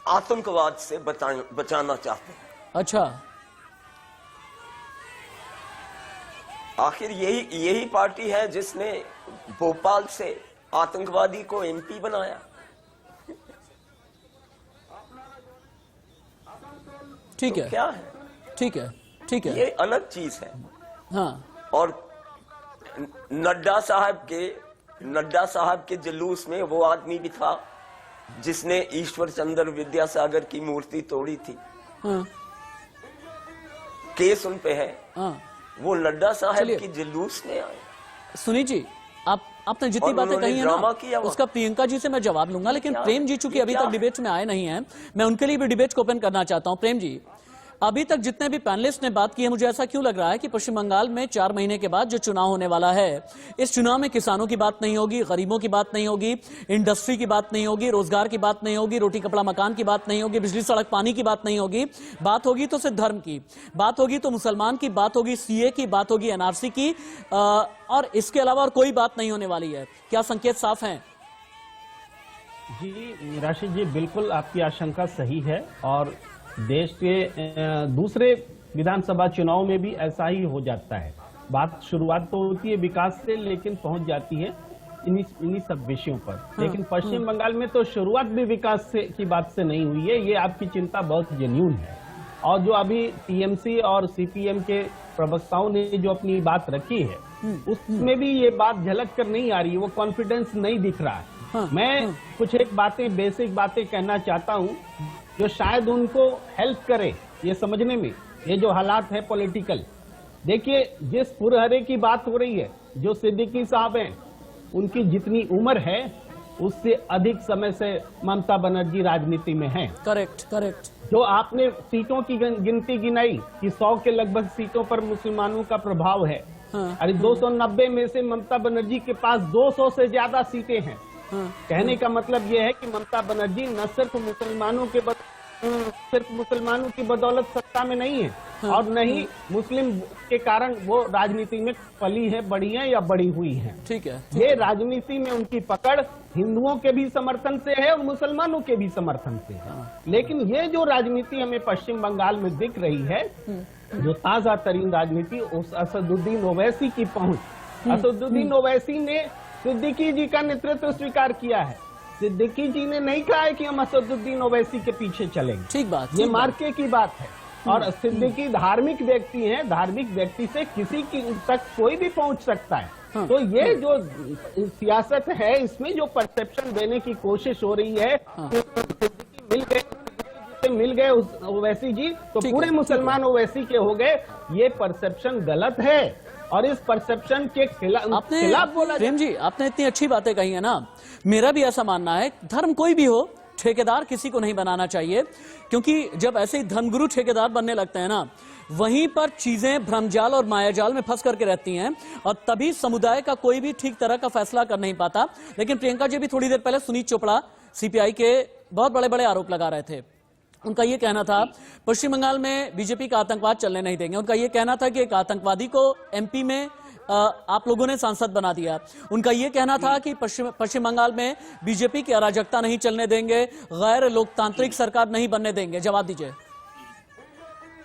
आतंकवाद से बचाना चाहते हैं। अच्छा, आखिर यही पार्टी है जिसने भोपाल से आतंकवादी को एमपी बनाया। ठीक है, तो क्या है? ठीक है, ठीक है, ये अलग चीज है। हाँ, और नड्डा साहब के जुलूस में वो आदमी भी था जिसने ईश्वर चंद्र विद्यासागर की मूर्ति तोड़ी थी। हाँ, केस उन पे है। हाँ, वो नड्डा साहब चलिए। की जुलूस में आए। सुनीत जी, आपने जितनी और बातें उन्होंने कही है ड्रामा ना, किया हुआ। उसका प्रियंका जी से मैं जवाब लूंगा, लेकिन प्रेम जी चूंकि अभी तक डिबेट में आए नहीं हैं, मैं उनके लिए भी डिबेट को ओपन करना चाहता हूं। प्रेम जी, अभी तक जितने भी पैनलिस्ट ने बात की है, मुझे ऐसा क्यों लग रहा है कि पश्चिम बंगाल में 4 महीने के बाद जो चुनाव होने वाला है, इस चुनाव में किसानों की बात नहीं होगी, गरीबों की बात नहीं होगी, इंडस्ट्री की बात नहीं होगी, रोजगार की बात नहीं होगी, रोटी कपड़ा मकान की बात नहीं होगी, बिजली सड़क पानी की बात नहीं होगी। बात होगी तो सिर्फ धर्म की बात होगी, तो मुसलमान की बात होगी, सीए की बात होगी, एनआरसी की, और इसके अलावा और कोई बात नहीं होने वाली है। क्या संकेत साफ हैं? जी राशिद जी, बिल्कुल आपकी आशंका सही है, और देश के दूसरे विधानसभा चुनाव में भी ऐसा ही हो जाता है। बात शुरुआत तो होती है विकास से, लेकिन पहुंच जाती है इन्हीं सब विषयों पर। लेकिन पश्चिम बंगाल में तो शुरुआत भी विकास से की बात से नहीं हुई है। ये आपकी चिंता बहुत जेन्युइन है, और जो अभी टीएमसी और सीपीएम के प्रवक्ताओं ने जो अपनी बात रखी है, उसमें भी ये बात झलक कर नहीं आ रही है, वो कॉन्फिडेंस नहीं दिख रहा है। मैं कुछ एक बातें, बेसिक बातें कहना चाहता हूँ जो शायद उनको हेल्प करे ये समझने में, ये जो हालात है पॉलिटिकल। देखिए, जिस पुरहरे की बात हो रही है, जो सिद्दीकी साहब हैं, उनकी जितनी उम्र है उससे अधिक समय से ममता बनर्जी राजनीति में हैं। Correct, correct. जो आपने सीटों की गिनती गिनाई कि 100 के लगभग सीटों पर मुसलमानों का प्रभाव है, अरे 290 में से ममता बनर्जी के पास 200 से ज्यादा सीटें हैं। कहने का मतलब यह है कि ममता बनर्जी न सिर्फ मुसलमानों की बदौलत सत्ता में नहीं है, और न ही मुस्लिम के कारण वो राजनीति में पली है, बड़ी है या बड़ी हुई है। ठीक है, ये राजनीति में उनकी पकड़ हिंदुओं के भी समर्थन से है और मुसलमानों के भी समर्थन से है। लेकिन ये जो राजनीति हमें पश्चिम बंगाल में दिख रही है, जो ताजा तरीन राजनीति, उस असदुद्दीन ओवैसी की पहुंच, असदुद्दीन ओवैसी ने सिद्दीकी जी का नेतृत्व स्वीकार किया है। सिद्दीकी जी ने नहीं कहा है कि हम असदुद्दीन ओवैसी के पीछे चलेंगे। ठीक बात, ये मार्के की बात है। और सिद्दीकी धार्मिक व्यक्ति हैं, धार्मिक व्यक्ति से किसी की तक कोई भी पहुंच सकता है। तो ये जो सियासत है, इसमें जो परसेप्शन देने की कोशिश हो रही है, सिद्दीकी मिल गए मिल गए ओवैसी जी तो ठीक पूरे है, मुसलमान ओवैसी के हो गए। ये परसेप्शन गलत है और इस परसेप्शन के खिलाफ बोला प्रेम जी, आपने इतनी अच्छी बातें कही है ना, मेरा भी ऐसा मानना है, धर्म कोई भी हो, ठेकेदार किसी को नहीं बनाना चाहिए, क्योंकि जब ऐसे ही धर्मगुरु ठेकेदार बनने लगते हैं ना, वहीं पर चीजें भ्रमजाल और मायाजाल में फंस करके रहती हैं और तभी समुदाय का कोई भी ठीक तरह का फैसला कर नहीं पाता। लेकिन प्रियंका जी भी थोड़ी देर पहले सुनीत चोपड़ा सीपीआई के बहुत बड़े बड़े आरोप लगा रहे थे। उनका यह कहना था पश्चिम बंगाल में बीजेपी का आतंकवाद चलने नहीं देंगे। उनका यह कहना था कि एक आतंकवादी को एमपी में आप लोगों ने सांसद बना दिया। उनका यह कहना था कि पश्चिम बंगाल में बीजेपी की अराजकता नहीं चलने देंगे, गैर लोकतांत्रिक सरकार नहीं बनने देंगे। जवाब दीजिए।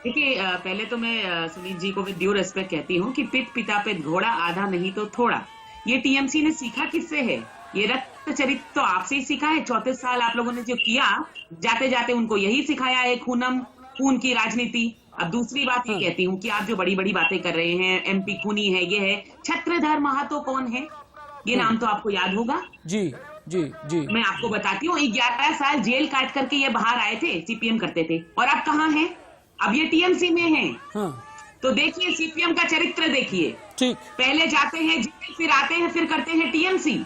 देखिए, पहले तो मैं सुनीत जी को विद ड्यू रेस्पेक्ट कहती हूँ कि पित पिता पे घोड़ा आधा नहीं तो थोड़ा। ये टीएमसी ने सीखा किससे है? ये रक्त चरित्र तो आपसे ही सीखा है। 34 साल आप लोगों ने जो किया, जाते जाते उनको यही सिखाया है, खून की राजनीति। अब दूसरी बात ये कहती हूँ कि आप जो बड़ी बड़ी बातें कर रहे हैं, एमपी खूनी है, ये है, छत्रधर महातो कौन है? ये नाम तो आपको याद होगा। जी जी जी, मैं आपको बताती हूँ, 11 साल जेल काट करके ये बाहर आए थे, सीपीएम करते थे, और अब कहाँ हैं? अब ये टीएमसी में हैं। हाँ। तो देखिए सीपीएम का चरित्र देखिए, ठीक, पहले जाते हैं जेल, फिर आते हैं, फिर करते हैं टीएमसी।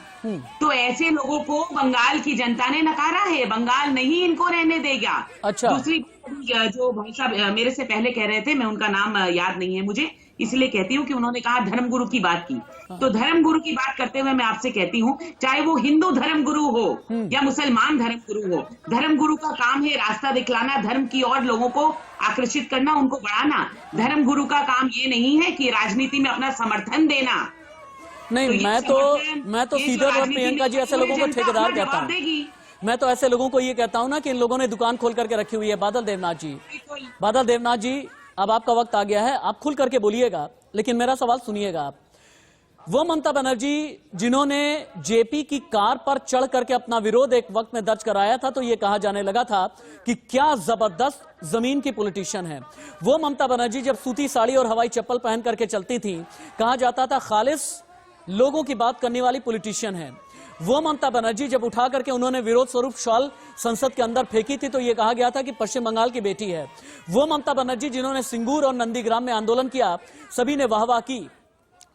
तो ऐसे लोगों को बंगाल की जनता ने नकारा है, बंगाल नहीं इनको रहने देगा। अच्छा। दूसरी जो भाई साहब मेरे से पहले कह रहे थे, मैं उनका नाम याद नहीं है मुझे, इसलिए कहती हूँ कि उन्होंने कहा धर्मगुरु की बात की। तो धर्मगुरु की बात करते हुए मैं आपसे कहती हूँ, चाहे वो हिंदू धर्मगुरु हो या मुसलमान धर्मगुरु हो, धर्मगुरु का काम है रास्ता दिखलाना, धर्म की और लोगों को आकर्षित करना, उनको बढ़ाना। धर्मगुरु का काम ये नहीं है कि राजनीति में अपना समर्थन देना। नहीं, मैं तो सीधे और प्रियंका जी ऐसे लोगों को ठेकेदार कहता हूँ। मैं तो ऐसे लोगों को ये कहता हूँ ना कि इन लोगों ने दुकान खोल करके रखी हुई है। बादल देवनाथ जी, अब आपका वक्त आ गया है, आप खुल करके बोलिएगा, लेकिन मेरा सवाल सुनिएगा आप। वो ममता बनर्जी जिन्होंने जेपी की कार पर चढ़ करके अपना विरोध एक वक्त में दर्ज कराया था, तो ये कहा जाने लगा था कि क्या जबरदस्त जमीन की पॉलिटिशियन है। वो ममता बनर्जी जब सूती साड़ी और हवाई चप्पल पहन करके चलती थी, कहा जाता था खालिस लोगों की बात करने वाली पॉलिटिशियन है। वो ममता बनर्जी जब उठा करके उन्होंने विरोध स्वरूप शॉल संसद के अंदर फेंकी थी, तो यह कहा गया था कि पश्चिम बंगाल की बेटी है। वो ममता बनर्जी जिन्होंने सिंगूर और नंदीग्राम में आंदोलन किया, सभी ने वाहवाह की,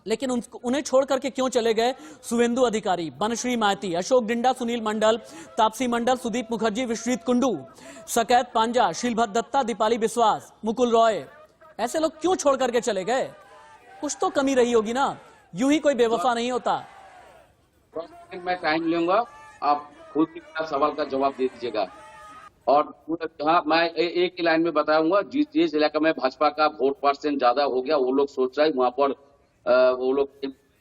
लेकिन उन्हें छोड़ करके क्यों चले गए शुवेंदु अधिकारी, बनश्री माइती, अशोक डिंडा, सुनील मंडल, तापसी मंडल, सुदीप मुखर्जी, विश्वजीत कुंडू, सकैत पांजा, शीलभद्र दत्ता, दीपाली बिस्वास, मुकुल रॉय, ऐसे लोग क्यों छोड़ करके चले गए? कुछ तो कमी रही होगी ना, यूं ही कोई बेवफा नहीं होता। मैं टाइम लूंगा, आप खुद की सवाल का जवाब दे दीजिएगा। और हाँ, मैं एक ही लाइन में बताऊंगा, जिस इलाके में भाजपा का वोट परसेंट ज्यादा हो गया, वो लोग सोच रहे हैं वहां पर वो लोग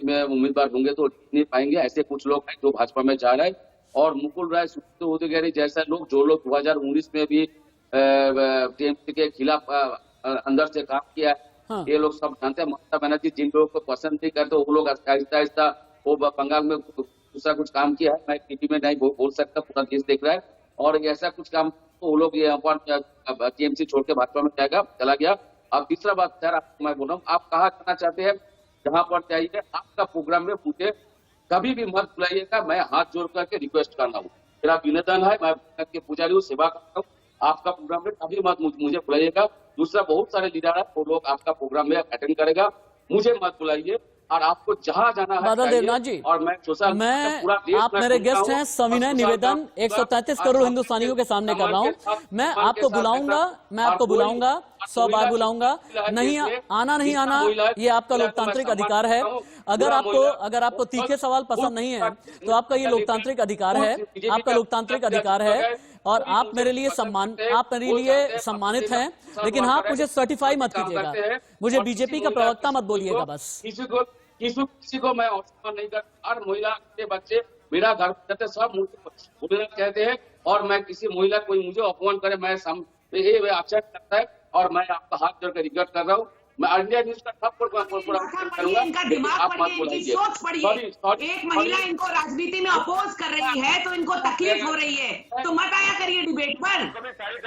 में उम्मीदवार होंगे तो नहीं पाएंगे। ऐसे कुछ लोग हैं जो भाजपा में जा रहे हैं। और मुकुल राय, सुब्रत उदयगिरी जैसे लोग, जो लोग 2019 में भी टीएमसी के खिलाफ अंदर से काम किया है, हाँ। ये लोग सब जानते हैं। ममता बनर्जी जिन लोगों को पसंद नहीं करते, वो लोग आहिस्ता आहिस्ता वो बंगाल में दूसरा कुछ काम किया है। मैं टीवी में नहीं बोल सकता, पूरा देश देख रहा है। और ऐसा कुछ काम तो वो लोग यहाँ पर टीएमसी छोड़ के भाजपा में चला गया। अब तीसरा बात सर, आपको मैं बोल रहा हूँ, आप कहाँ जाना चाहते हैं, जहां पर चाहिए आपका प्रोग्राम में मुझे कभी भी मत बुलाइएगा। मैं हाथ जोड़ करके रिक्वेस्ट करना हूँ, मेरा विनोदन है, मैं के पुजारी हूँ, सेवा करता हूँ। आपका प्रोग्राम में कभी मत मुझे बुलाइएगा। दूसरा, बहुत सारे लीडर है, वो लोग आपका प्रोग्राम में अटेंड करेगा, मुझे मत बुलाइए। और आपको जहां जाना है बादल देवनाथ जी, और मैं आप मेरे गेस्ट हैं, सविनय निवेदन 133 करोड़ हिंदुस्तानियों के सामने कर रहा हूं। मैं आपको बुलाऊंगा 100 बार बुलाऊंगा। नहीं आना, नहीं आना, ये आपका लोकतांत्रिक अधिकार है। अगर आपको तीखे सवाल पसंद नहीं है तो आपका ये लोकतांत्रिक अधिकार है, आपका लोकतांत्रिक अधिकार है। और आप मेरे लिए सम्मानित हैं, लेकिन हाँ, मुझे सर्टिफाई मत कीजिएगा, मुझे बीजेपी का प्रवक्ता मत बोलिएगा। बस किसी को मैं अपमान नहीं करता। हर महिला के बच्चे मेरा घर कहते सब मुझे कहते हैं, और मैं किसी महिला कोई मुझे अपमान करे, मैं ये अच्छा लगता है। और मैं आपका हाथ जोड़ कर रिक्वेस्ट कर रहा हूँ, मैं इंडिया न्यूज का सब भाषा पढ़िए, इनका दिमाग पढ़िए, इनकी सोच पढ़िए। एक महिला इनको राजनीति में अपोज कर रही है तो इनको तकलीफ हो रही है, तो मत आया करिए डिबेट पर,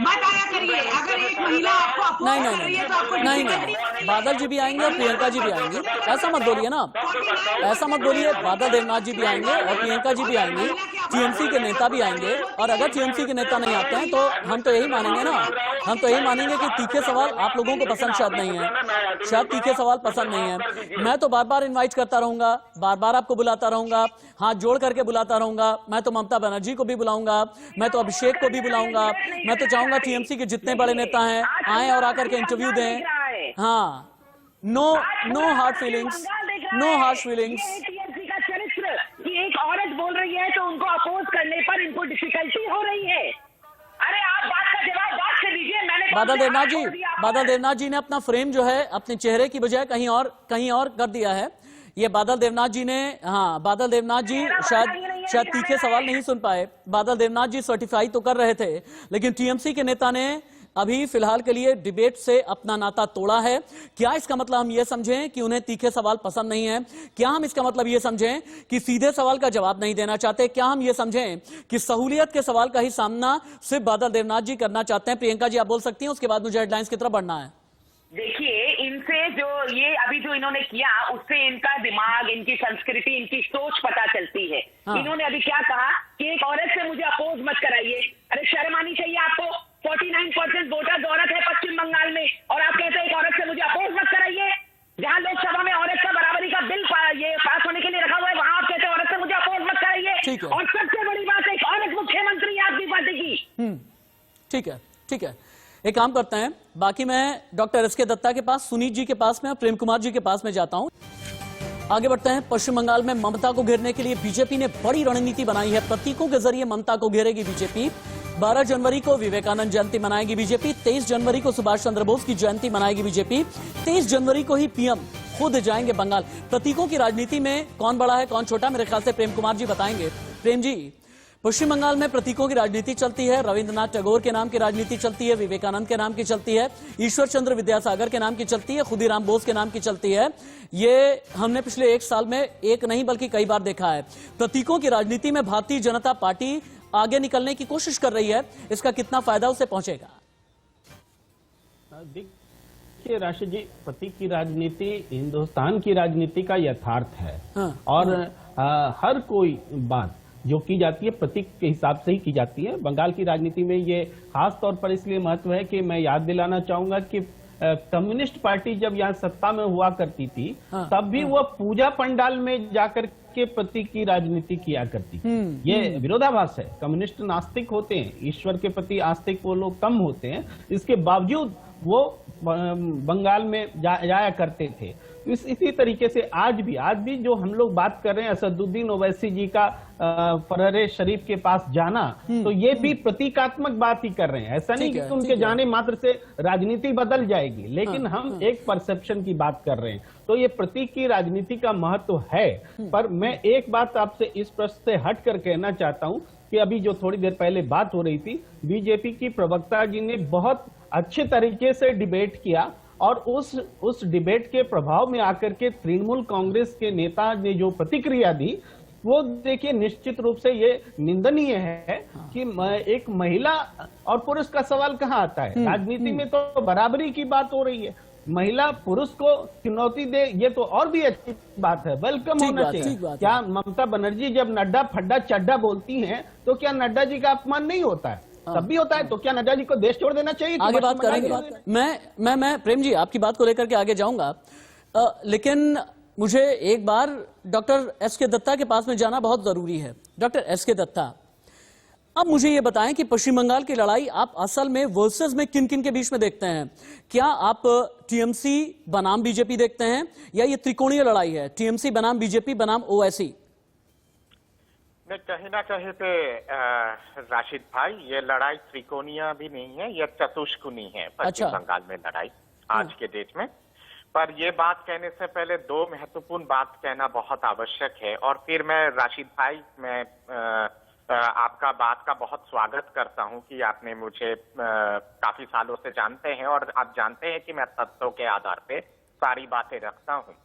मत आया करिए। अगर एक महिला आपको अपोज कर रही है तो आपको नहीं, बादल जी भी आएंगे और प्रियंका जी भी आएंगी, ऐसा मत बोलिए ना, ऐसा मत बोलिए। बादल देवनाथ जी भी आएंगे और प्रियंका जी भी आएंगी, टीएमसी के नेता भी आएंगे। और अगर टीएमसी के नेता नहीं आते हैं तो हम तो यही मानेंगे ना, हम तो यही मानेंगे कि तीखे सवाल आप लोगों को पसंद शायद नहीं है, शायद तीखे सवाल पसंद नहीं है। मैं तो बार बार इनवाइट करता रहूंगा, बार बार आपको बुलाता रहूंगा, हाथ जोड़ करके बुलाता रहूंगा। मैं तो ममता बनर्जी को भी बुलाऊंगा, मैं तो अभिषेक को भी बुलाऊंगा। मैं तो चाहूंगा टीएमसी के जितने बड़े नेता हैं आए और आकर के इंटरव्यू दें। हाँ, no hard feelings, no harsh feelings. TMC का चरित्र कि एक औरत बोल रही है तो उनको अपोज करने पर इनको डिफिकल्टी हो रही है। अरे आप बात का जवाब बात से दीजिए। मैंने बादल देवनाथ जी ने अपना फ्रेम जो है अपने चेहरे की बजाय कहीं और कर दिया है। ये बादल देवनाथ जी ने, हाँ, बादल देवनाथ जी शायद तीखे सवाल नहीं सुन पाए। बादल देवनाथ जी सर्टिफाई तो कर रहे थे, लेकिन टीएमसी के नेता ने अभी फिलहाल के लिए डिबेट से अपना नाता तोड़ा है। क्या इसका मतलब हम ये समझें कि उन्हें तीखे सवाल पसंद नहीं है? क्या हम इसका मतलब ये समझें कि सीधे सवाल का जवाब नहीं देना चाहते? क्या हम ये समझें कि सहूलियत के सवाल का ही सामना सिर्फ बादल देवनाथ जी करना चाहते हैं? प्रियंका जी आप बोल सकती हैं, उसके बाद मुझे हेडलाइंस की तरफ बढ़ना है। देखिए, इनसे जो ये अभी जो इन्होंने किया उससे इनका दिमाग, इनकी संस्कृति, इनकी सोच पता चलती है। हाँ। इन्होंने अभी क्या कहा कि एक औरत से मुझे अपोज मत कराइए। अरे शर्म आनी चाहिए आपको। 49% वोटर्स औरत है पश्चिम बंगाल में और आप कहते हैं एक औरत से मुझे अपोज मत कराइए। जहां लोकसभा में औरत का बराबरी का बिल ये पास होने के लिए रखा हुआ है, वहां आप कहते हैं औरत से मुझे अपोज मत कराइए। और सबसे बड़ी बात है, एक औरत मुख्यमंत्री है आपकी पार्टी की। ठीक है, एक काम करते हैं, बाकी मैं डॉक्टर एस के दत्ता के पास, सुनीत जी के पास में और प्रेम कुमार जी के पास में जाता हूं। आगे बढ़ते हैं। पश्चिम बंगाल में ममता को घेरने के लिए बीजेपी ने बड़ी रणनीति बनाई है। प्रतीकों के जरिए ममता को घेरेगी बीजेपी। 12 जनवरी को विवेकानंद जयंती मनाएगी बीजेपी। 23 जनवरी को सुभाष चंद्र बोस की जयंती मनाएगी बीजेपी। 23 जनवरी को ही पीएम खुद जाएंगे बंगाल। प्रतीकों की राजनीति में कौन बड़ा है कौन छोटा, मेरे ख्याल से प्रेम कुमार जी बताएंगे। प्रेम जी, पश्चिम बंगाल में प्रतीकों की राजनीति चलती है। रविंद्रनाथ टैगोर के नाम की राजनीति चलती है, विवेकानंद के नाम की चलती है, ईश्वर चंद्र विद्यासागर के नाम की चलती है, खुदीराम बोस के नाम की चलती है। ये हमने पिछले एक साल में एक नहीं बल्कि कई बार देखा है। प्रतीकों की राजनीति में भारतीय जनता पार्टी आगे निकलने की कोशिश कर रही है, इसका कितना फायदा उसे पहुंचेगा? देखिए राशिद जी, प्रतीक की राजनीति हिंदुस्तान की राजनीति का यथार्थ है। हाँ। और हर कोई बात जो की जाती है प्रतीक के हिसाब से ही की जाती है। बंगाल की राजनीति में ये खास तौर पर इसलिए महत्व है कि मैं याद दिलाना चाहूंगा कि कम्युनिस्ट पार्टी जब यहाँ सत्ता में हुआ करती थी, तब भी वो पूजा पंडाल में जाकर के प्रतीक की राजनीति किया करती थी। ये विरोधाभास है। कम्युनिस्ट नास्तिक होते हैं, ईश्वर के प्रति आस्तिक वो लोग कम होते हैं, इसके बावजूद वो बंगाल में जाया करते थे। इसी तरीके से आज भी जो हम लोग बात कर रहे हैं असदुद्दीन ओवैसी जी का फरहरे शरीफ के पास जाना, तो ये भी प्रतीकात्मक बात ही कर रहे हैं। ऐसा नहीं कि उनके जाने मात्र से राजनीति बदल जाएगी, लेकिन हम एक परसेप्शन की बात कर रहे हैं। तो ये प्रतीक की राजनीति का महत्व है। पर मैं एक बात आपसे इस प्रश्न से हट कर कहना चाहता हूं कि अभी जो थोड़ी देर पहले बात हो रही थी, बीजेपी की प्रवक्ता जी ने बहुत अच्छे तरीके से डिबेट किया और उस डिबेट के प्रभाव में आकर के तृणमूल कांग्रेस के नेता ने जो प्रतिक्रिया दी, वो देखिए निश्चित रूप से ये निंदनीय है कि एक महिला और पुरुष का सवाल कहाँ आता है। राजनीति में तो बराबरी की बात हो रही है। महिला पुरुष को चुनौती दे, ये तो और भी अच्छी बात है, वेलकम होना चाहिए। क्या ममता बनर्जी जब नड्डा फड्डा चड्डा बोलती हैं तो क्या नड्डा जी का अपमान नहीं होता है? तब भी होता है। तो क्या नड्डा जी को देश छोड़ देना चाहिए? आगे बात करेंगे। मैं प्रेम जी आपकी बात को लेकर के आगे जाऊंगा, लेकिन मुझे एक बार डॉक्टर एस के दत्ता के पास में जाना बहुत जरूरी है। डॉक्टर एस के दत्ता, अब मुझे ये बताएं कि पश्चिम बंगाल की लड़ाई आप असल में वर्सेस में किन किन के बीच में देखते हैं? क्या आप टीएमसी बनाम बीजेपी देखते हैं या ये त्रिकोणीय लड़ाई है, टीएमसी बनाम बीजेपी बनाम ओवैसी? कहीं ना कहीं पे राशिद भाई, ये लड़ाई त्रिकोणीय भी नहीं है, ये चतुष्कोणीय है पश्चिम बंगाल में लड़ाई आज के डेट में। पर ये बात कहने से पहले दो महत्वपूर्ण बात कहना बहुत आवश्यक है। और फिर मैं राशिद भाई, मैं आपका बात का बहुत स्वागत करता हूं कि आपने मुझे काफी सालों से जानते हैं और आप जानते हैं कि मैं तथ्यों के आधार पे सारी बातें रखता हूँ।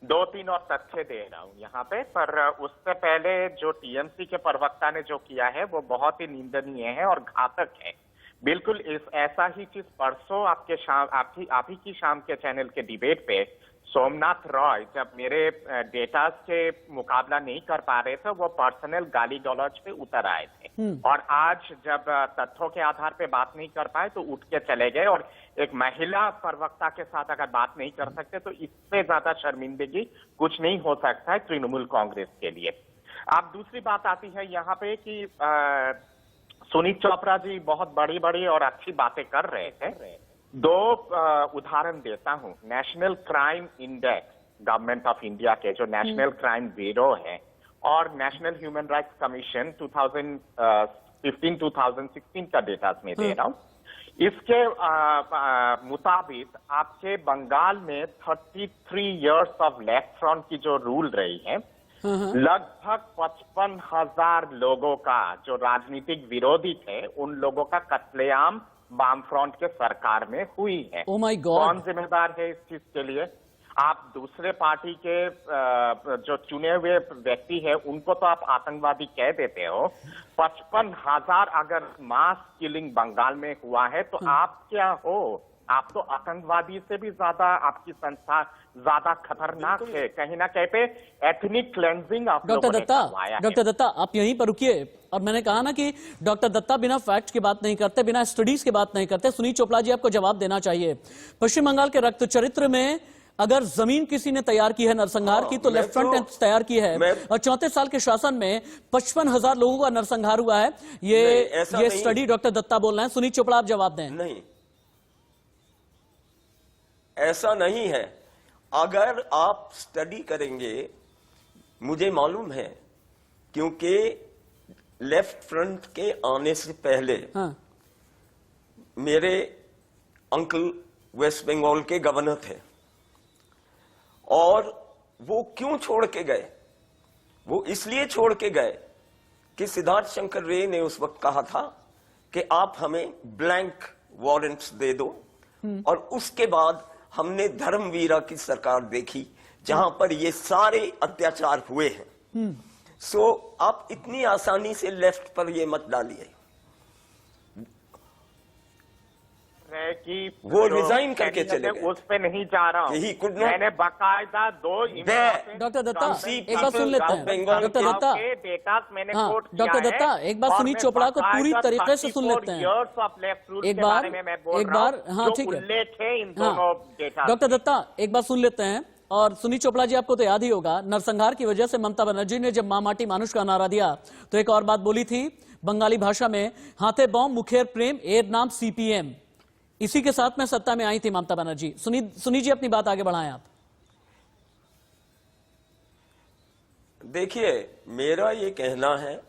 2-3 और तथ्य दे रहा हूँ यहाँ पे, पर उससे पहले जो टीएमसी के प्रवक्ता ने जो किया है वो बहुत ही निंदनीय है और घातक है। बिल्कुल ऐसा ही चीज परसों आप ही की शाम के चैनल के डिबेट पे सोमनाथ रॉय जब मेरे डेटा से मुकाबला नहीं कर पा रहे थे, वो पर्सनल गाली गलौज पे उतर आए थे, और आज जब तथ्यों के आधार पे बात नहीं कर पाए तो उठ के चले गए। और एक महिला प्रवक्ता के साथ अगर बात नहीं कर सकते तो इससे ज्यादा शर्मिंदगी कुछ नहीं हो सकता है तृणमूल कांग्रेस के लिए। अब दूसरी बात आती है यहाँ पे कि सुनीत चोपड़ा जी बहुत बड़ी बड़ी और अच्छी बातें कर रहे थे। 2 उदाहरण देता हूं। National crime index government of India के, जो नेशनल क्राइम ब्यूरो है, और नेशनल ह्यूमन राइट्स कमीशन 2015-2016 का डेटा में दे रहा हूं। इसके मुताबिक आपके बंगाल में 33 इयर्स ऑफ लेफ्ट फ्रंट की जो रूल रही है, लगभग 55,000 लोगों का जो राजनीतिक विरोधी थे उन लोगों का कत्लेआम वाम फ्रंट के सरकार में हुई है। Oh my God. कौन जिम्मेदार है इस चीज के लिए? आप दूसरे पार्टी के जो चुने हुए व्यक्ति है उनको तो आप आतंकवादी कह देते हो। 55,000 अगर मास किलिंग बंगाल में हुआ है तो आप क्या हो? आप तो आतंकवादी से भी ज्यादा, आपकी संस्था ज्यादा खतरनाक है। कहीं ना कहीं पे एथनिक क्लेंजिंग आप लोगों ने करवाया है। डॉक्टर दत्ता, आप यहीं पर रुकिए। और मैंने कहा ना कि डॉक्टर दत्ता बिना फैक्ट की बात नहीं करते, बिना स्टडीज की बात नहीं करते। सुनीत चोपड़ा जी आपको जवाब देना चाहिए। पश्चिम बंगाल के रक्त चरित्र में अगर जमीन किसी ने तैयार की है नरसंहार की, तो लेफ्ट फ्रंट ने तैयार की है। और 34 साल के शासन में 55,000 लोगों का नरसंहार हुआ है। ये स्टडी डॉक्टर दत्ता बोल रहे हैं। सुनीत चोपड़ा आप जवाब दें। नहीं, ऐसा नहीं है। अगर आप स्टडी करेंगे, मुझे मालूम है क्योंकि लेफ्ट फ्रंट के आने से पहले मेरे अंकल वेस्ट बंगाल के गवर्नर थे, और वो क्यों छोड़ के गए? वो इसलिए छोड़ के गए कि सिद्धार्थ शंकर रे ने उस वक्त कहा था कि आप हमें ब्लैंक वारंट्स दे दो। और उसके बाद हमने धर्मवीरा की सरकार देखी जहां पर ये सारे अत्याचार हुए हैं। सो आप इतनी आसानी से लेफ्ट पर ये मत डालिए कि वो रिजाइन करके चले गए। उस पे नहीं जा रहा हूँ। मैंने बाकायदा 2 डॉक्टर दत्ता एक बात सुन लेते हैं। डॉक्टर दत्ता, मैंने डॉक्टर दत्ता एक बात सुनीत चोपड़ा को पूरी तरीके से सुन लेते हैं। एक बार हाँ ठीक है। डॉक्टर दत्ता एक बात सुन लेते हैं। और सुनीत चोपड़ा जी आपको तो याद ही होगा, नरसंहार की वजह से ममता बनर्जी ने जब मां माटी मानुष का नारा दिया तो एक और बात बोली थी बंगाली भाषा में, हाथे बॉम्ब मुखेर प्रेम एर नाम सीपीएम। इसी के साथ में सत्ता में आई थी ममता बनर्जी। सुनीत जी अपनी बात आगे बढ़ाएं आप। देखिए, मेरा ये कहना है,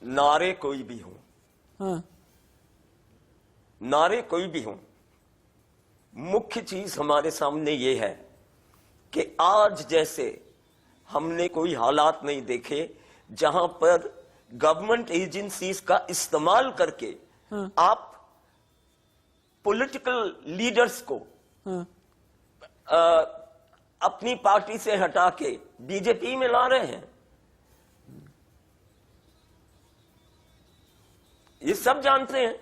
नारे कोई भी हो, नारे कोई भी हो, मुख्य चीज हमारे सामने ये है कि आज जैसे हमने कोई हालात नहीं देखे जहां पर गवर्नमेंट एजेंसीज का इस्तेमाल करके आप पॉलिटिकल लीडर्स को अपनी पार्टी से हटा के बीजेपी में ला रहे हैं। ये सब जानते हैं।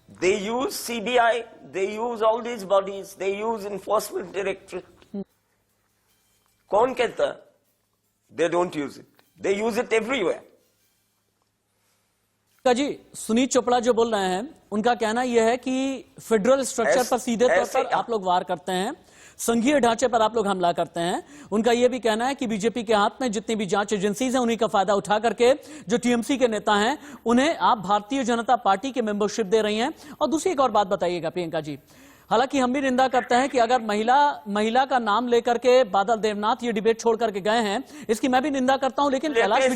They use CBI, they use all these bodies, they use enforcement directorate. कौन कहता है they don't use it? They use it everywhere. जी, सुनीत चोपड़ा जो बोल रहे हैं उनका कहना यह है कि फेडरल स्ट्रक्चर पर सीधे तौर पर आप लोग वार करते हैं, संघीय ढांचे पर आप लोग हमला करते हैं। उनका यह भी कहना है कि बीजेपी के हाथ में जितनी भी जांच एजेंसीज हैं उन्हीं का फायदा उठा करके जो टीएमसी के नेता हैं उन्हें आप भारतीय जनता पार्टी के मेंबरशिप दे रही हैं। और दूसरी एक और बात बताइएगा प्रियंका जी, हालांकि हम भी निंदा करते हैं कि अगर महिला का नाम लेकर के बादल देवनाथ ये डिबेट छोड़ करके गए हैं, इसकी मैं भी निंदा करता हूं। लेकिन कैलाश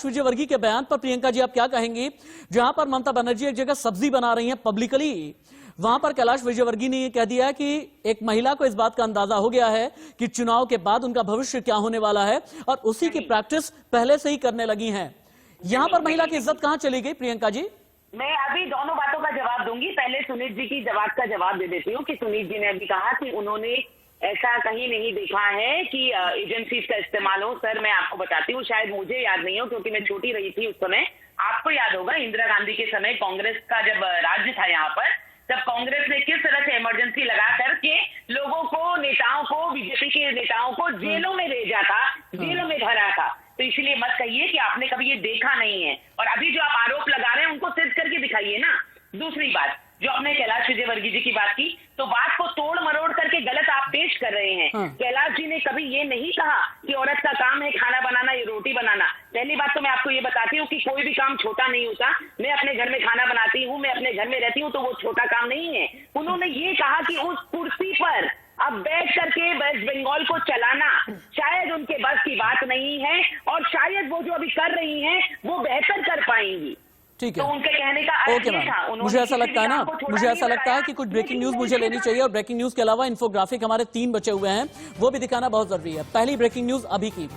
विजयवर्गीय के बयान पर प्रियंका जी आप क्या कहेंगी? जहां पर ममता बनर्जी एक जगह सब्जी बना रही हैं पब्लिकली, वहां पर कैलाश विजयवर्गीय ने यह कह दिया है कि एक महिला को इस बात का अंदाजा हो गया है कि चुनाव के बाद उनका भविष्य क्या होने वाला है, और उसी की प्रैक्टिस पहले से ही करने लगी है। यहां पर महिला की इज्जत कहां चली गई प्रियंका जी? मैं अभी दोनों बातों का जवाब दूंगी। पहले सुनीत जी की बात का जवाब दे देती हूँ कि सुनीत जी ने अभी कहा कि उन्होंने ऐसा कहीं नहीं देखा है कि एजेंसीज का इस्तेमाल हो। सर मैं आपको बताती हूँ, शायद मुझे याद नहीं हो क्योंकि मैं छोटी रही थी उस समय। आपको याद होगा इंदिरा गांधी के समय कांग्रेस का जब राज्य था यहाँ पर, तब कांग्रेस ने किस तरह से इमरजेंसी लगा करके लोगों को, नेताओं को, बीजेपी के नेताओं को जेलों में भेजा था, जेलों में भरा था। तो इसलिए मत कहिए कि आपने कभी ये देखा नहीं है। और अभी जो आप आरोप लगा रहे हैं उनको सिद्ध करके दिखाइए ना। दूसरी बात, जो आपने कैलाश विजयवर्गीय जी की बात की, तो बात को तोड़ मरोड़ करके गलत आप पेश कर रहे हैं। कैलाश जी ने कभी ये नहीं कहा कि औरत का काम है खाना बनाना या रोटी बनाना। पहली बात तो मैं आपको ये बताती हूँ कि कोई भी काम छोटा नहीं होता। मैं अपने घर में खाना बनाती हूँ, मैं अपने घर में रहती हूँ, तो वो छोटा काम नहीं है। उन्होंने ये कहा कि उस कुर्सी पर अब बैठ करके वेस्ट बंगाल को चलाना शायद उनके बस की बात नहीं है, और शायद वो जो अभी कर रही हैं वो बेहतर कर पाएंगी। ठीक है, तो उनके कहने का अर्थ ये था। मुझे ऐसा लगता है ना, मुझे ऐसा लगता है कि कुछ ब्रेकिंग न्यूज मुझे लेनी चाहिए, और ब्रेकिंग न्यूज के अलावा इन्फोग्राफिक हमारे 3 बचे हुए हैं, वो भी दिखाना बहुत जरूरी है। पहली ब्रेकिंग न्यूज अभी की,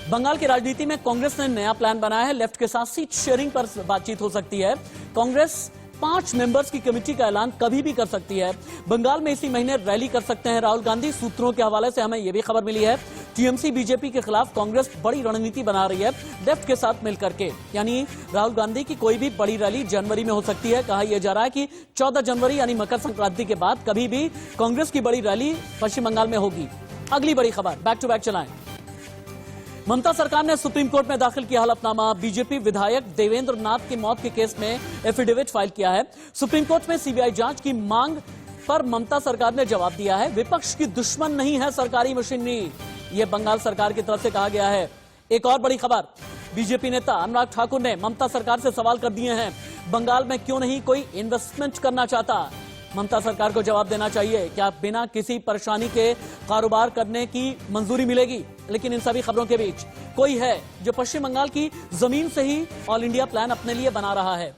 बंगाल की राजनीति में कांग्रेस ने नया प्लान बनाया है। लेफ्ट के साथ सीट शेयरिंग पर बातचीत हो सकती है। कांग्रेस 5 मेंबर्स की कमेटी का ऐलान कभी भी कर सकती है। बंगाल में इसी महीने रैली कर सकते हैं राहुल गांधी। सूत्रों के हवाले से हमें यह भी खबर मिली है, टीएमसी बीजेपी के खिलाफ कांग्रेस बड़ी रणनीति बना रही है लेफ्ट के साथ मिलकर के। यानी राहुल गांधी की कोई भी बड़ी रैली जनवरी में हो सकती है। कहा यह जा रहा है कि 14 जनवरी यानी मकर संक्रांति के बाद कभी भी कांग्रेस की बड़ी रैली पश्चिम बंगाल में होगी। अगली बड़ी खबर, बैक टू बैक चलाएं। ममता सरकार ने सुप्रीम कोर्ट में दाखिल किया हलफनामा। बीजेपी विधायक देवेंद्र नाथ की मौत के केस में एफिडेविट फाइल किया है। सुप्रीम कोर्ट में सीबीआई जांच की मांग पर ममता सरकार ने जवाब दिया है। विपक्ष की दुश्मन नहीं है सरकारी मशीनरी, यह बंगाल सरकार की तरफ से कहा गया है। एक और बड़ी खबर, बीजेपी नेता अनुराग ठाकुर ने ममता सरकार से सवाल कर दिए हैं, बंगाल में क्यों नहीं कोई इन्वेस्टमेंट करना चाहता। ममता सरकार को जवाब देना चाहिए, क्या बिना किसी परेशानी के कारोबार करने की मंजूरी मिलेगी। लेकिन इन सभी खबरों के बीच कोई है जो पश्चिम बंगाल की जमीन से ही ऑल इंडिया प्लान अपने लिए बना रहा है।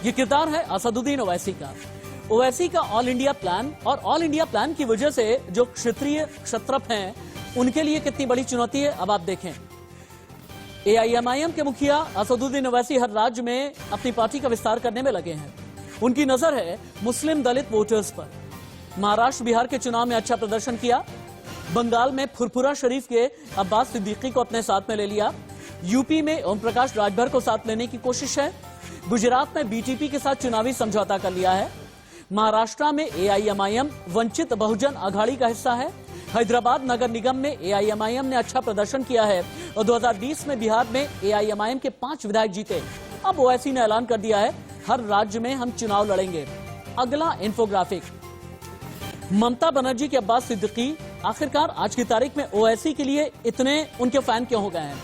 ये किरदार है असदुद्दीन ओवैसी का। ओवैसी का ऑल इंडिया प्लान, और ऑल इंडिया प्लान की वजह से जो क्षत्रिय क्षत्रप हैं उनके लिए कितनी बड़ी चुनौती है, अब आप देखें। एआईएमआईएम के मुखिया असदुद्दीन ओवैसी हर राज्य में अपनी पार्टी का विस्तार करने में लगे हैं। उनकी नजर है मुस्लिम दलित वोटर्स पर। महाराष्ट्र बिहार के चुनाव में अच्छा प्रदर्शन किया। बंगाल में फुरफुरा शरीफ के अब्बास सिद्दीकी को अपने साथ में ले लिया। यूपी में ओम प्रकाश राजभर को साथ लेने की कोशिश है। गुजरात में बीटीपी के साथ चुनावी समझौता कर लिया है। महाराष्ट्र में एआईएमआईएम वंचित बहुजन अघाड़ी का हिस्सा है। हैदराबाद नगर निगम में एआईएमआईएम ने अच्छा प्रदर्शन किया है और 2020 में बिहार में एआईएमआईएम के 5 विधायक जीते। अब ओवैसी ने ऐलान कर दिया है, हर राज्य में हम चुनाव लड़ेंगे। अगला इन्फोग्राफिक, ममता बनर्जी के अब्बास सिद्दीकी आखिरकार आज की तारीख में ओवैसी के लिए इतने उनके फैन क्यों हो गए हैं।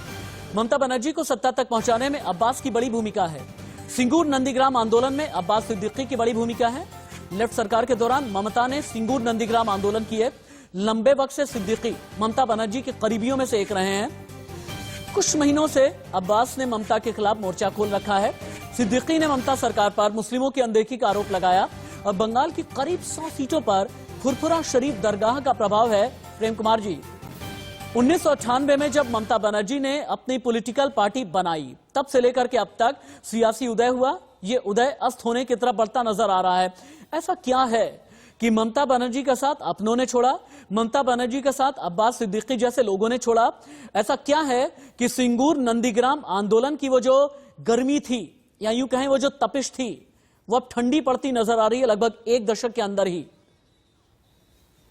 ममता बनर्जी को सत्ता तक पहुंचाने में अब्बास की बड़ी भूमिका है। सिंगूर नंदीग्राम आंदोलन में अब्बास सिद्दीकी की बड़ी भूमिका है। लेफ्ट सरकार के दौरान ममता ने सिंगूर नंदीग्राम आंदोलन किए। लंबे वक्त से सिद्दीकी ममता बनर्जी के करीबियों में से एक रहे हैं। कुछ महीनों से अब्बास ने ममता के खिलाफ मोर्चा खोल रखा है। सिद्दीकी ने ममता सरकार पर मुस्लिमों की अनदेखी का आरोप लगाया और बंगाल की करीब 100 सीटों पर फुरफुरा शरीफ दरगाह का प्रभाव है। प्रेम कुमार जी, 1998 में जब ममता बनर्जी ने अपनी पॉलिटिकल पार्टी बनाई, तब से लेकर के अब तक सियासी उदय हुआ। ये उदय अस्त होने की तरफ बढ़ता नजर आ रहा है। ऐसा क्या है कि ममता बनर्जी का साथ अपनों ने छोड़ा, ममता बनर्जी का साथ अब्बास सिद्दीकी जैसे लोगों ने छोड़ा। ऐसा क्या है कि सिंगूर नंदीग्राम आंदोलन की वो जो गर्मी थी, या यूं कहें वो जो तपिश थी, वो अब ठंडी पड़ती नजर आ रही है लगभग 1 दशक के अंदर ही।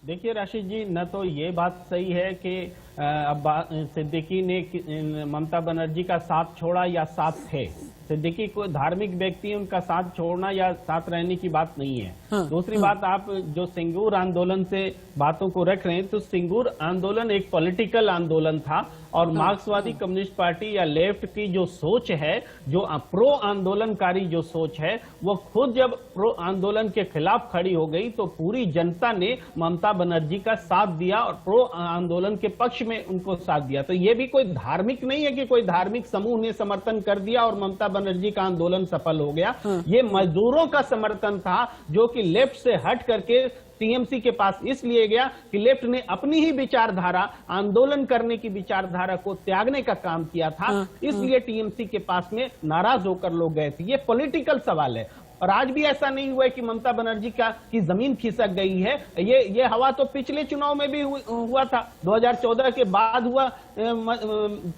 देखिए राशिद जी, न तो ये बात सही है कि अब्बास सिद्दीकी ने ममता बनर्जी का साथ छोड़ा या साथ थे। सिद्दीकी कोई धार्मिक व्यक्ति, उनका साथ छोड़ना या साथ रहने की बात नहीं है। दूसरी बात, आप जो सिंगूर आंदोलन से बातों को रख रहे हैं, तो सिंगूर आंदोलन एक पॉलिटिकल आंदोलन था और मार्क्सवादी कम्युनिस्ट पार्टी या लेफ्ट की जो सोच है, जो प्रो आंदोलनकारी जो सोच है, वो खुद जब प्रो आंदोलन के खिलाफ खड़ी हो गई तो पूरी जनता ने ममता बनर्जी का साथ दिया और प्रो आंदोलन के पक्ष में उनको साथ दिया। तो ये भी कोई धार्मिक नहीं है कि कोई धार्मिक समूह ने समर्थन कर दिया और ममता बनर्जी का आंदोलन सफल हो गया। ये मजदूरों का समर्थन था जो कि लेफ्ट से हट करके टीएमसी के पास इसलिए गया कि लेफ्ट ने अपनी ही विचारधारा, आंदोलन करने की विचारधारा को त्यागने का काम किया था, इसलिए टीएमसी के पास में नाराज होकर लोग गए थे। ये पॉलिटिकल सवाल है। और आज भी ऐसा नहीं हुआ है कि ममता बनर्जी की जमीन खिसक गई है। ये हवा तो पिछले चुनाव में भी हुआ था, 2014 के बाद हुआ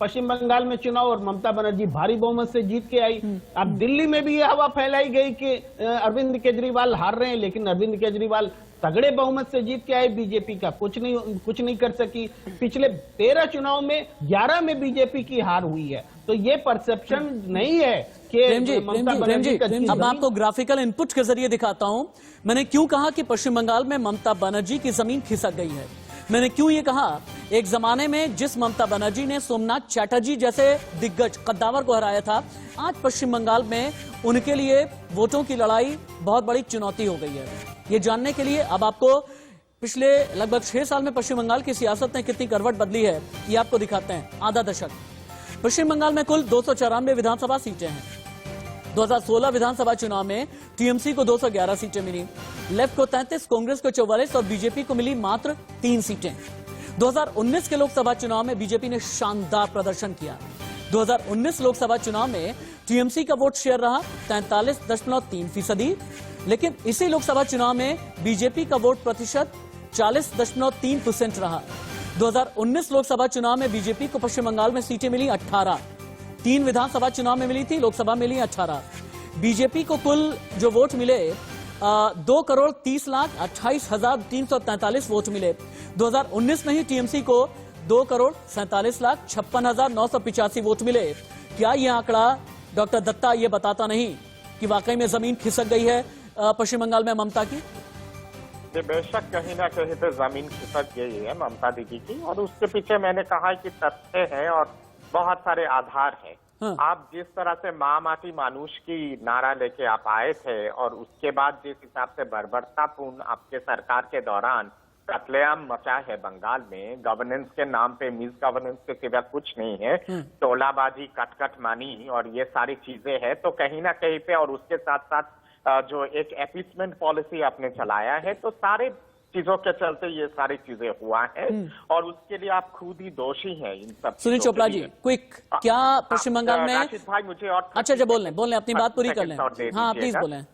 पश्चिम बंगाल में चुनाव, और ममता बनर्जी भारी बहुमत से जीत के आई। अब दिल्ली में भी ये हवा फैलाई गई कि अरविंद केजरीवाल हार रहे हैं, लेकिन अरविंद केजरीवाल तगड़े बहुमत से जीत के आए, बीजेपी का कुछ नहीं कर सकी। पिछले 13 चुनाव में 11 में बीजेपी की हार हुई है। तो ये परसेप्शन नहीं है कि प्रेम जी, अब मैं आपको ग्राफिकल इनपुट के जरिए दिखाता हूं मैंने क्यों कहा कि पश्चिम बंगाल में ममता बनर्जी की जमीन खिसक गई है। मैंने क्यों ये कहा, एक जमाने में जिस ममता बनर्जी ने सोमनाथ चैटर्जी जैसे दिग्गज कद्दावर को हराया था, आज पश्चिम बंगाल में उनके लिए वोटों की लड़ाई बहुत बड़ी चुनौती हो गई है। ये जानने के लिए अब आपको पिछले लगभग 6 साल में पश्चिम बंगाल की सियासत ने कितनी करवट बदली है ये आपको दिखाते हैं। आधा दशक पश्चिम बंगाल में कुल 294 विधानसभा सीटें हैं। 2016 विधानसभा चुनाव में टीएमसी को 211 सीटें मिली, लेफ्ट को 33, कांग्रेस को 44 और बीजेपी को मिली मात्र 3 सीटें। 2019 के लोकसभा चुनाव में बीजेपी ने शानदार प्रदर्शन किया। 2019 लोकसभा चुनाव में टीएमसी का वोट शेयर रहा 43.3%, लेकिन इसी लोकसभा चुनाव में बीजेपी का वोट प्रतिशत 40.3% रहा। 2019 लोकसभा चुनाव में बीजेपी को पश्चिम बंगाल में सीटें मिली 18, 3 विधानसभा चुनाव में मिली थी, लोकसभा में मिली 18। बीजेपी को कुल जो वोट मिले 2,30,28,343 वोट मिले। 2019 में ही टीएमसी को 2,47,56,985 वोट मिले। क्या यह आंकड़ा डॉक्टर दत्ता ये बताता नहीं कि वाकई में जमीन खिसक गई है पश्चिम बंगाल में ममता की? बेशक कहीं ना कहीं तो जमीन खिसक गई है ममता दीदी की, और उसके पीछे मैंने कहा कि तथ्य हैं और बहुत सारे आधार हैं। आप जिस तरह से माँ माटी मानुष की नारा लेके आप आए थे, और उसके बाद जिस हिसाब से बर्बरतापूर्ण आपके सरकार के दौरान कत्लेआम मचा है बंगाल में, गवर्नेंस के नाम पे मिस गवर्नेंस के सिवा कुछ नहीं है, टोलाबाजी, कटकट मानी और ये सारी चीजें हैं, तो कहीं ना कहीं पे, और उसके साथ साथ जो एक एपीसमेंट पॉलिसी आपने चलाया है, तो सारे चीजों के चलते ये सारी चीजें हुआ है, और उसके लिए आप खुद ही दोषी हैं इन सब। सुनील चोपड़ा जी, क्विक, क्या पश्चिम बंगाल में राशिद भाई मुझे और अच्छा बोलें अपनी बात पूरी कर लें। हाँ प्लीज बोलें।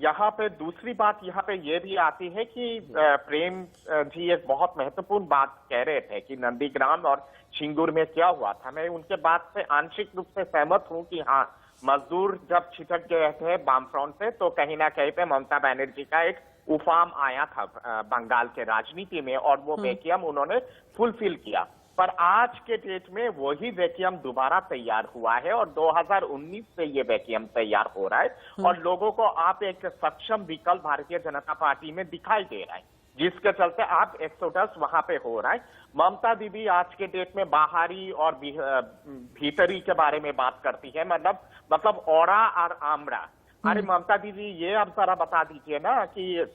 यहाँ पे दूसरी बात यहाँ पे ये भी आती है कि प्रेम जी एक बहुत महत्वपूर्ण बात कह रहे थे कि नंदीग्राम और छिंगुर में क्या हुआ था। मैं उनके बात से आंशिक रूप से सहमत हूँ कि हाँ, मजदूर जब छिटक गए थे वाम फ्रंट से, तो कहीं ना कहीं पे ममता बनर्जी का एक उफाम आया था बंगाल के राजनीति में, और वो वैक्यूम उन्होंने फुलफिल किया। पर आज के डेट में वही वैक्यूम दोबारा तैयार हुआ है, और 2019 से ये वैक्यूम तैयार हो रहा है, और लोगों को आप एक सक्षम विकल्प भारतीय जनता पार्टी में दिखाई दे रहा है, जिसके चलते आप एक्सोडस वहां पे हो रहा है। ममता दीदी आज के डेट में बाहरी और भीतरी के बारे में बात करती है, मतलब औरा और आमरा। अरे ममता दीदी, ये आप जरा बता दीजिए ना कि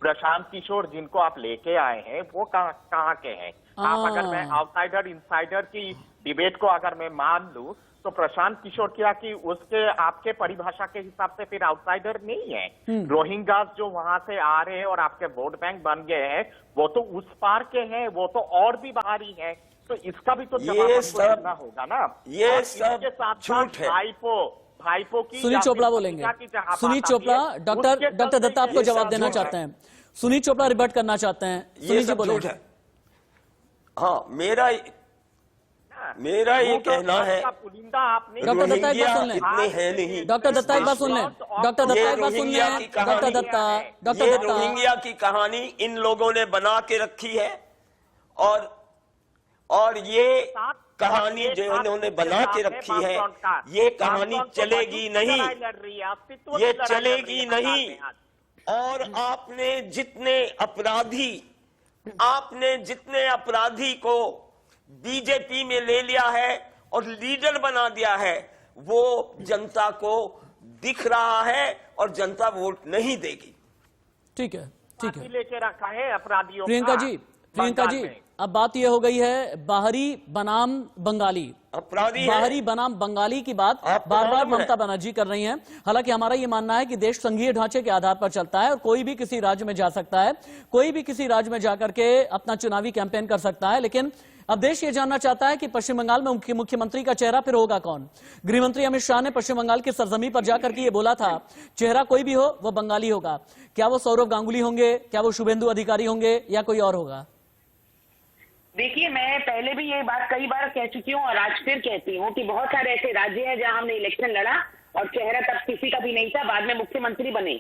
प्रशांत किशोर जिनको आप लेके आए हैं वो कहाँ के हैं? आप अगर मैं आउटसाइडर इनसाइडर की डिबेट को अगर मैं मान लूं, तो प्रशांत किशोर क्या कि उसके आपके परिभाषा के हिसाब से फिर आउटसाइडर नहीं है। रोहिंग्यास जो वहां से आ रहे हैं और आपके वोट बैंक बन गए हैं, वो तो उस पार के हैं, वो तो और भी बाहरी है। तो इसका भी तो जवाब देना होगा ना। ये सब झूठ है। भाईपो की सुनील चोपड़ा बोलेंगे। सुनील चोपड़ा, डॉक्टर दत्ता आपको जवाब देना चाहते हैं। सुनील चोपड़ा रिबर्ट करना चाहते हैं। सुनील जी बोलेंगे। हाँ, मेरा ये कहना है, डॉक्टर दत्ता एक बात सुन लें। इतने हैं नहीं। डॉक्टर दत्ता एक बात सुन लें। डॉक्टर दत्ता एक बात सुन लें। डॉक्टर दत्ता रोहिंग्या की कहानी इन लोगों ने बना के रखी है, और ये कहानी जो इन्होंने बना के रखी है, ये कहानी चलेगी नहीं, ये चलेगी नहीं। और आपने जितने अपराधी को बीजेपी में ले लिया है और लीडर बना दिया है, वो जनता को दिख रहा है और जनता वोट नहीं देगी। ठीक है, ठीक है। लेके रखा है अपराधियों। प्रियंका जी, प्रियंका जी, में। अब बात यह हो गई है बाहरी बनाम बंगाली, अपराधी है। बाहरी बनाम बंगाली की बात आपको बार बार मालूम है। ममता बनर्जी कर रही हैं। हालांकि हमारा ये मानना है कि देश संघीय ढांचे के आधार पर चलता है और कोई भी किसी राज्य में जा सकता है, कोई भी किसी राज्य में जाकर के अपना चुनावी कैंपेन कर सकता है। लेकिन अब देश ये जानना चाहता है कि पश्चिम बंगाल में मुख्यमंत्री का चेहरा फिर होगा कौन। गृहमंत्री अमित शाह ने पश्चिम बंगाल की सरजमी पर जाकर के ये बोला था, चेहरा कोई भी हो वो बंगाली होगा। क्या वो सौरभ गांगुली होंगे, क्या वो शुभेंदु अधिकारी होंगे, या कोई और होगा? देखिए, मैं पहले भी ये बात कई बार कह चुकी हूँ और आज फिर कहती हूँ कि बहुत सारे ऐसे राज्य हैं जहां हमने इलेक्शन लड़ा और चेहरा तब किसी का भी नहीं था, बाद में मुख्यमंत्री बने।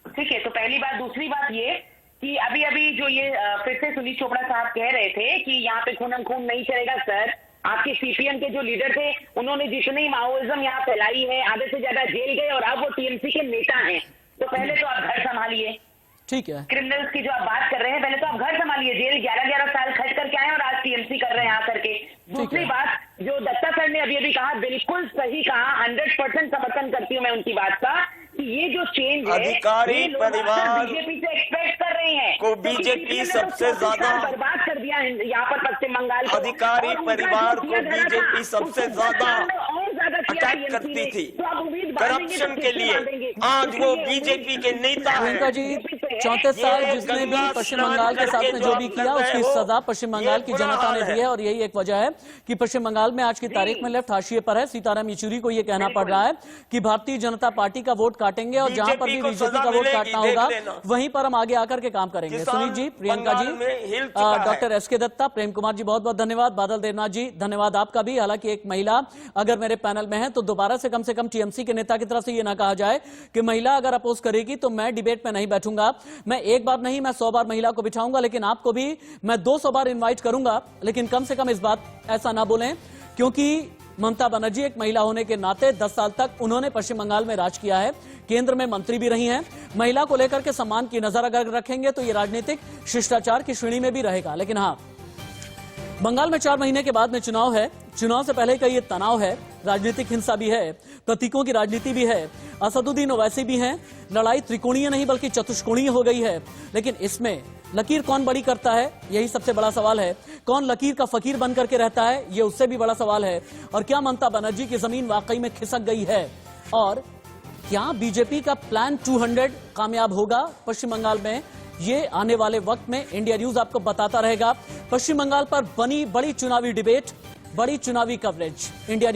ठीक है, तो पहली बात। दूसरी बात ये कि अभी अभी जो ये फिर से सुनील चोपड़ा साहब कह रहे थे कि यहाँ पे खून नहीं चलेगा। सर, आपके सीपीएम के जो लीडर थे उन्होंने जितनी माओइज्म यहाँ फैलाई है, आधे से ज्यादा जेल गए और अब वो टीएमसी के नेता हैं। तो पहले तो आप घर संभालिए। ठीक है, क्रिमिनल्स की जो आप बात कर रहे हैं, पहले तो आप घर संभालिए। जेल 11-11 साल खर्च करके आए और आज टीएमसी कर रहे हैं आकर के। दूसरी बात, जो दत्ता सर ने अभी कहा, बिल्कुल सही कहा, 100% समर्थन करती हूँ मैं उनकी बात का कि ये जो चेंज है, अधिकारी परिवार बीजेपी से एक्सपेक्ट कर रहे हैं को बीजेपी सबसे ज्यादा बर्बाद कर दिया यहाँ पर पश्चिम बंगाल को। अधिकारी और उनका परिवार जो को किया जा रहा था, बीजेपी सबसे उससे ज्यादा और ज्यादा किया अटैक TMC करती ने। थी तो आप उम्मीद बांधेंगे तो करप्शन के किससे लिए। बांधेंगे? आज वो इसलिए बीजेपी के नेता प्रियंका हैं। जी, 34 साल ये जिसने भी गंगा पश्चिम स्नान बंगाल के साथ करके में जो जो आप भी कर किया रहे उसकी हो, सजा पश्चिम बंगाल ये की बुरा जनता हाल ने दी है। और यही एक वजह है कि पश्चिम बंगाल में आज की तारीख में लेफ्ट हाशिए पर है। सीताराम येचुरी को ये कहना पड़ रहा है कि भारतीय जनता पार्टी का वोट काटेंगे और जहां पर भी को बीजेपी सजा का वोट मिलेगी, काटना देख होगा लेना। वहीं पर हम आगे आकर के काम करेंगे। किसान सुनील जी, प्रियंका जी, बंगाल में हिल चुका है। डॉक्टर एसके दत्ता, प्रेम कुमार जी, बहुत बहुत धन्यवाद। बादल देवनाथ जी, धन्यवाद आपका भी। हालांकि एक महिला अगर मेरे पैनल में है तो दोबारा से कम टीएमसी के नेता की तरफ से ये ना कहा जाए कि महिला अगर अपोज करेगी तो मैं डिबेट में नहीं बैठूंगा। मैं एक बार नहीं, मैं 100 बार महिला को बिठाऊंगा, लेकिन आपको भी मैं 200 बार इन्वाइट करूंगा। लेकिन कम से कम इस बात ऐसा ना बोलें, क्योंकि ममता बनर्जी एक महिला होने के नाते 10 साल तक उन्होंने पश्चिम बंगाल में राज किया है, केंद्र में मंत्री भी रही हैं। महिला को लेकर के सम्मान की नजर अगर रखेंगे तो ये राजनीतिक शिष्टाचार की श्रेणी में भी रहेगा। लेकिन हाँ, बंगाल में 4 महीने के बाद में चुनाव है, चुनाव से पहले का ये तनाव है, राजनीतिक हिंसा भी है, प्रतीकों की राजनीति भी है, असदुद्दीन ओवैसी भी हैं, लड़ाई त्रिकोणीय नहीं बल्कि चतुष्कोणीय हो गई है। लेकिन इसमें लकीर कौन बड़ी करता है, यही सबसे बड़ा सवाल है। कौन लकीर का फकीर बन करके रहता है, ये उससे भी बड़ा सवाल है। और क्या ममता बनर्जी की जमीन वाकई में खिसक गई है, और क्या बीजेपी का प्लान 200 कामयाब होगा पश्चिम बंगाल में, ये आने वाले वक्त में इंडिया न्यूज आपको बताता रहेगा। पश्चिम बंगाल पर बनी बड़ी चुनावी डिबेट, बड़ी चुनावी कवरेज, इंडिया